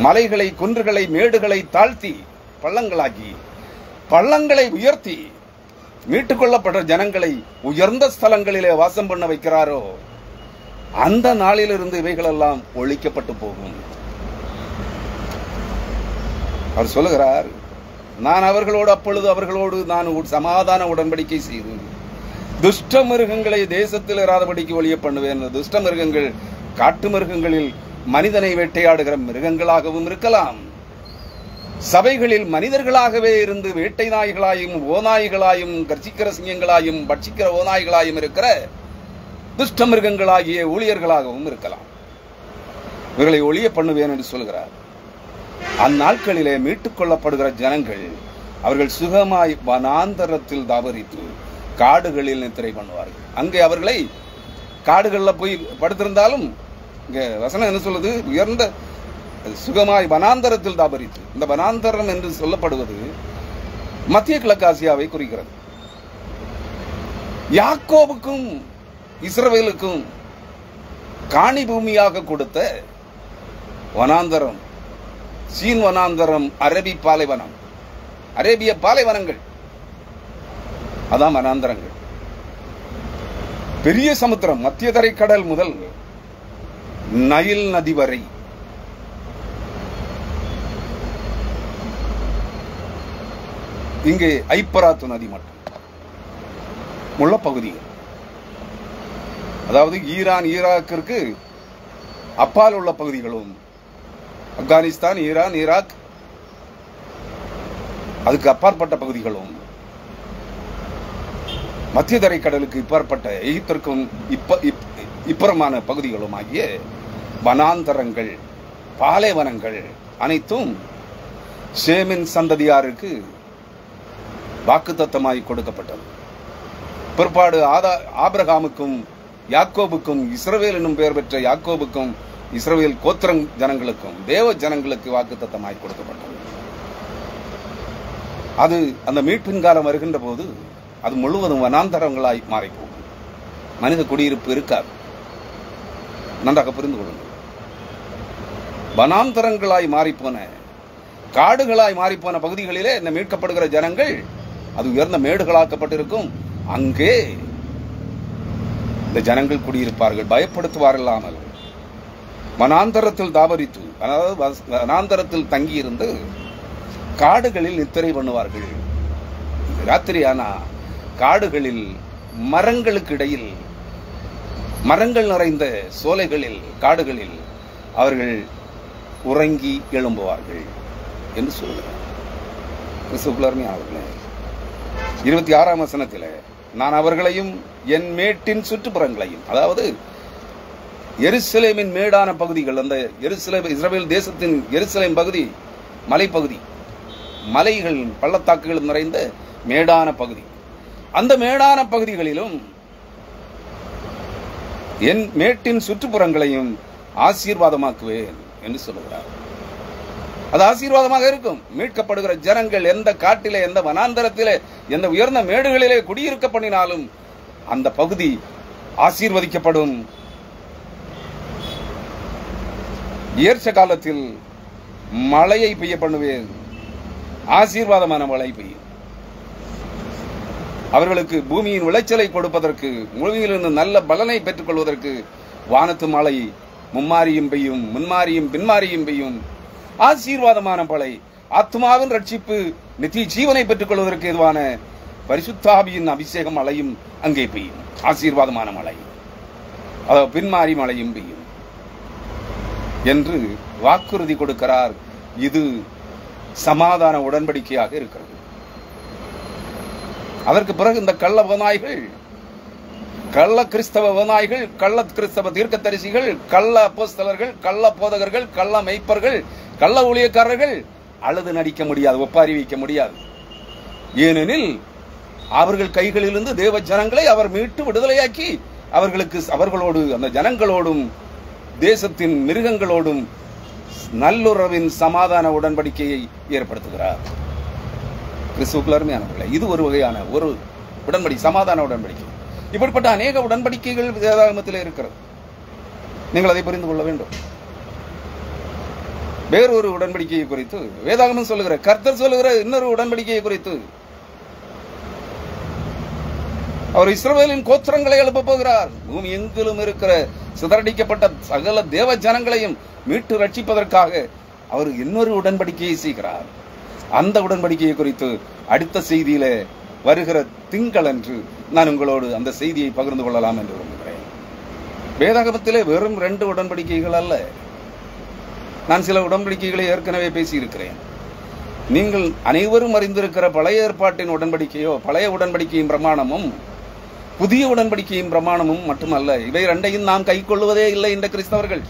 மலைகளை, குன்றுகளை, மேடுகளை தாழ்த்தி பள்ளங்களாக்கி, பள்ளங்களை உயர்த்தி, மீட்டுக் கொள்ளப்பட்ட ஜனங்களை உயர்ந்த ஸ்தலங்களிலே வாசம் பண்ண வைக்கிறாரோ, அந்த நாளிலிருந்து இவைகளெல்லாம் ஒழிக்கப்பட்டு போகும். அவர் சொல்லுகிறார், நான் அவர்களோடு, அப்பொழுது அவர்களோடு நான் சமாதான உடன்படிக்கை செய்து துஷ்ட மிருகங்களை தேசத்தில் இராதபடிக்கு ஒழிய பண்ணுவேன். துஷ்ட மிருகங்கள் காட்டு மிருகங்களில் மனிதனை வேட்டையாடுகிற மிருகங்களாகவும் இருக்கலாம், சபைகளில் மனிதர்களாகவே இருந்து வேட்டை நாய்களாயும் ஓநாய்களாயும் கர்ச்சிக்கிற சிங்கங்களாயும் பட்சிக்கிற ஓநாய்களாயும் இருக்கிற துஷ்ட மிருகங்களாகிய ஊழியர்களாகவும் இருக்கலாம். இவர்களை ஒழிய பண்ணுவேன் என்று சொல்கிறார். அந்நாட்களிலே மீட்டுக் கொள்ளப்படுகிற ஜனங்கள் அவர்கள் சுகமாய் வனாந்தரத்தில் தாவரித்து காடுகளில் நித்திரை பண்ணுவார்கள். அங்கே அவர்களை காடுகள்ல போய் படுத்திருந்தாலும் இங்க வசனம் என்ன சொல்லுது? உயர்ந்த சுகமாய் வனாந்தரத்தில் தாபரித்து. இந்த வனாந்தரம் என்று சொல்லப்படுவது மத்திய கிழக்கு ஆசியாவை குறிக்கிறது. யாக்கோபுக்கும் இஸ்ரவேலுக்கும் காணி பூமியாக கொடுத்த வனாந்தரம் சீன் வனாந்தரம், அரபி பாலைவனம், அரேபிய பாலைவனங்கள், அதான் வனாந்தரங்கள். பெரிய சமுத்திரம், மத்திய தரைக்கடல் முதல் நைல் நதி வரை இங்கே ஐப்பராத்து நதி மட்டும் உள்ள பகுதிகள். அதாவது ஈரான் ஈராக்கிற்கு அப்பால் உள்ள பகுதிகளும், ஆப்கானிஸ்தான், ஈரான், ஈராக் அதுக்கு அப்பாற்பட்ட பகுதிகளும், மத்திய தரைக்கடலுக்கு இப்பாற்பட்ட எகிப்திற்கும் இப்புறமான பகுதிகளும் ஆகிய வனாந்தரங்கள், பாலைவனங்கள் அனைத்தும் சேமின் சந்ததியாருக்கு வாக்குத்தத்தமாய் கொடுக்கப்பட்டது. பிற்பாடு ஆபிரகாமுக்கும் யாக்கோபுக்கும், இஸ்ரவேல் என்னும் பெயர் பெற்ற யாக்கோபுக்கும் இஸ்ரவேல் கோத்திரம் ஜனங்களுக்கும் தேவ ஜனங்களுக்கு வாக்குத்தத்தமாய் கொடுக்கப்பட்டது. அது அந்த மீட்பின் காலம் வருகின்ற போது அது முழுவதும் வனாந்தரங்களாய் மாறிப்போகும். மனித குடியிருப்பு இருக்காது. நன்றாக புரிந்து கொள்ளுங்கள். வனாந்தரங்களாய் மாறிப்போன, காடுகளாய் மாறிப்போன பகுதிகளிலே இந்த மீட்கப்படுகிற ஜனங்கள் அது உயர்ந்த மேடுகளாக்கப்பட்டிருக்கும். அங்கே இந்த ஜனங்கள் குடியிருப்பார்கள், பயப்படுத்துவாரில்லாமல். வனாந்தரத்தில் தாபரித்து, அதாவது வனாந்தரத்தில் தங்கியிருந்து காடுகளில் நித்திரை பண்ணுவார்கள். ராத்திரியானா காடுகளில் மரங்களுக்கு இடையில், மரங்கள் நிறைந்த சோலைகளில், காடுகளில் அவர்கள் உறங்கி எழும்புவார்கள் என்று சொல்கிறார். அவர்களே 26ஆம் வசனத்தில், நான் அவர்களையும் என் மேட்டின் சுற்றுப்புறங்களையும், அதாவது எருசலேமின் மேடான பகுதிகள், அந்த இஸ்ரவேல் தேசத்தின் எருசலேம் பகுதி மலைப்பகுதி, மலைகள் பள்ளத்தாக்குகள் நிறைந்த மேடான பகுதி, அந்த மேடான பகுதிகளிலும் என் மேட்டின் சுற்றுப்புறங்களையும் ஆசீர்வாதமாக்குவேன் என்று சொல்லுகிறார். அது ஆசீர்வாதமாக இருக்கும். மீட்கப்படுகிற ஜனங்கள் எந்த காட்டிலே, எந்த வனாந்தரத்திலே, எந்த உயர்ந்த மேடுகளிலே குடியிருக்க பண்ணினாலும் அந்த பகுதி ஆசீர்வதிக்கப்படும். ஏற்ற காலத்தில் மழையை பெய்ய பண்ணுவேன், ஆசீர்வாதமான மழை பெய்யும். அவர்களுக்கு பூமியின் விளைச்சலை கொடுப்பதற்கு, பூமியிலிருந்து நல்ல பலனை பெற்றுக் கொள்வதற்கு வானத்து மழை மும்மாரியும் பெய்யும், முன்மாரியும் பின்மாரியும் பெய்யும். ஆசீர்வாதமான மழை, ஆத்மாவின் ரட்சிப்பு, நித்திய ஜீவனை பெற்றுக் கொள்வதற்கு எதுவான பரிசுத்தாவியின் அபிஷேகம் மழையும் அங்கே பெய்யும். ஆசீர்வாதமான மழை, அதாவது பின்மாரி மழையும் பெய்யும் என்று வாக்குறுதி கொடுக்கிறார். இது சமாதான உடன்படிக்கையாக இருக்கிறது. அதற்கு பிறகு இந்த கள்ள வனாய்கள், கள்ள கிறிஸ்தவ வனாய்கள், கள்ள கிறிஸ்தவ தீர்க்கதரிசிகள், கள்ள அப்போஸ்தலர்கள், கள்ள போதகர்கள், கள்ள மெய்ப்பர்கள், கள்ள ஊழியக்காரர்கள் அழுது நடிக்க முடியாது, ஒப்பாரி வைக்க முடியாது. ஏனெனில் அவர்கள் கைகளிலிருந்து தேவ ஜனங்களை அவர் மீட்டு விடுதலையாக்கி அவர்களோடு, அந்த ஜனங்களோடும் தேசத்தின் மிருகங்களோடும் நல்லுறவின் சமாதான உடன்படிக்கையை ஏற்படுத்துகிறார். கிறிஸ்துவுக்குள் அருமையானவர்களே, இது ஒரு வகையான ஒரு உடன்படிக்கை, சமாதான உடன்படிக்கை. இப்படிப்பட்ட அநேக உடன்படிக்கைகள் வேதாகமத்தில் இருக்கிறது. நீங்கள் அதை புரிந்து கொள்ள வேண்டும். வேறொரு உடன்படிக்கையை குறித்து வேதாகமம் சொல்லுகிற, கர்த்தர் சொல்லுகிற இன்னொரு உடன்படிக்கையை குறித்து, அவர் இஸ்ரவேலின் கோத்திரங்களை எழுப்ப போகிறார். பூமி எங்கிலும் இருக்கிற சிதறடிக்கப்பட்ட சகல தேவ ஜனங்களையும் மீட்டு ரட்சிப்பதற்காக அவர் இன்னொரு உடன்படிக்கையை செய்கிறார். அந்த உடன்படிக்கையை குறித்து அடுத்த செய்தியில வருகிற திங்களன்று நான் உங்களோடு அந்த செய்தியை பகிர்ந்து கொள்ளலாம் என்று விரும்புகிறேன். வேதாகமத்திலே வெறும் 2 உடன்படிக்கைகள் அல்ல. நான் சில உடன்படிக்கைகளை ஏற்கனவே பேசியிருக்கிறேன். நீங்கள் அனைவரும் அறிந்திருக்கிற பழைய ஏற்பாட்டின் உடன்படிக்கையோ, பழைய உடன்படிக்கையின் பிரமாணமும் புதிய உடன்படிக்கையின் பிரமாணமும் மட்டுமல்ல. இவை 2ஐயும் நாம் கை கொள்வதே இல்லை என்ற கிறிஸ்தவர்கள்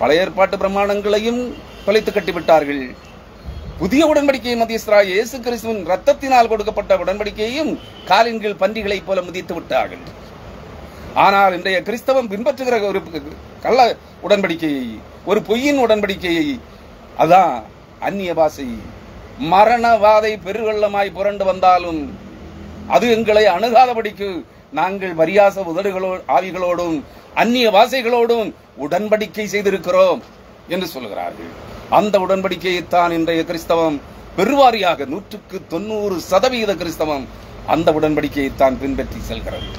பழைய ஏற்பாட்டு பிரமாணங்களையும் தொலைத்து கட்டிவிட்டார்கள். புதிய உடன்படிக்கையை மத்தியஸ்தராகிய இயேசு கிறிஸ்துவின் ரத்தத்தினால் கொடுக்கப்பட்ட உடன்படிக்கையையும் காலின் கீழ் பன்றிகளைப் போல மிதித்து விட்டார்கள். ஆனால் இன்றைய கிறிஸ்தவம் பின்பற்றுகிற ஒரு கள்ள உடன்படிக்கையை, ஒரு பொய்யின் உடன்படிக்கையை, அதான் அந்நிய பாஷை, மரணவாதை பெருவெள்ளமாய் புரண்டு வந்தாலும் அது எங்களை அணுகாதபடிக்கு நாங்கள் பரியாச ஆவிகளோடும் அந்நிய பாஷைகளோடும் உடன்படிக்கை செய்திருக்கிறோம் என்று சொல்கிறார்கள். அந்த உடன்படிக்கையைத்தான் இன்றைய கிறிஸ்தவம் பெருவாரியாக 190% கிறிஸ்தவம் அந்த உடன்படிக்கையைத்தான் பின்பற்றி செல்கிறது.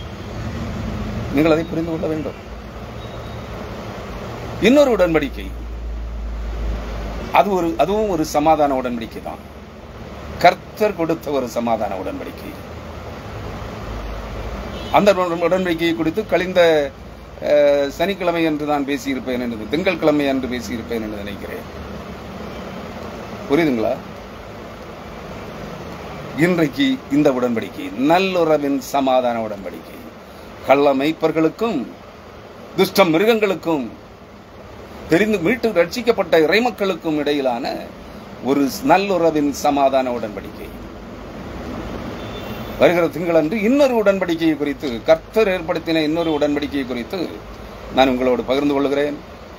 நீங்கள் அதை புரிந்து கொள்ள வேண்டும். இன்னொரு உடன்படிக்கை, அதுவும் ஒரு சமாதான உடன்படிக்கை தான். கர்த்தர் கொடுத்த ஒரு சமாதான உடன்படிக்கை. அந்த உடன்படிக்கையை குறித்து கழிந்த சனிக்கிழமை என்று நான் பேசியிருப்பேன் என்று, திங்கட்கிழமை என்று பேசியிருப்பேன் என்று நினைக்கிறேன். புரியுதுங்களா? இன்றைக்கு இந்த உடன்படிக்கை நல்லுறவின் சமாதான உடன்படிக்கை, கள்ள மெய்ப்பர்களுக்கும் துஷ்ட மிருகங்களுக்கும் தெரிந்து மீட்டு ரட்சிக்கப்பட்ட இறைமக்களுக்கும் இடையிலான ஒரு நல்லுறவின் சமாதான உடன்படிக்கை. வருகிற திங்களன்று இன்னொரு உடன்படிக்கையை குறித்து, கர்த்தர் ஏற்படுத்தின இன்னொரு உடன்படிக்கையை குறித்து நான் உங்களோடு பகிர்ந்து கொள்கிறேன்.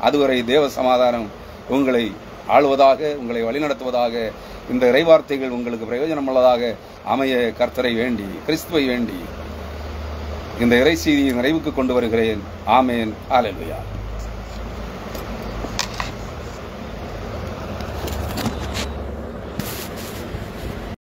அதுவரை தேவ சமாதானம் உங்களை ஆளுவதாக, உங்களை வழிநடத்துவதாக, இந்த இறைவார்த்தைகள் உங்களுக்கு பிரயோஜனம் உள்ளதாக அமைய கர்த்தரை வேண்டி, கிறிஸ்துவை வேண்டி இந்த இறை செய்தியை நிறைவுக்கு கொண்டு வருகிறேன். ஆமேன். ஹல்லேலூயா.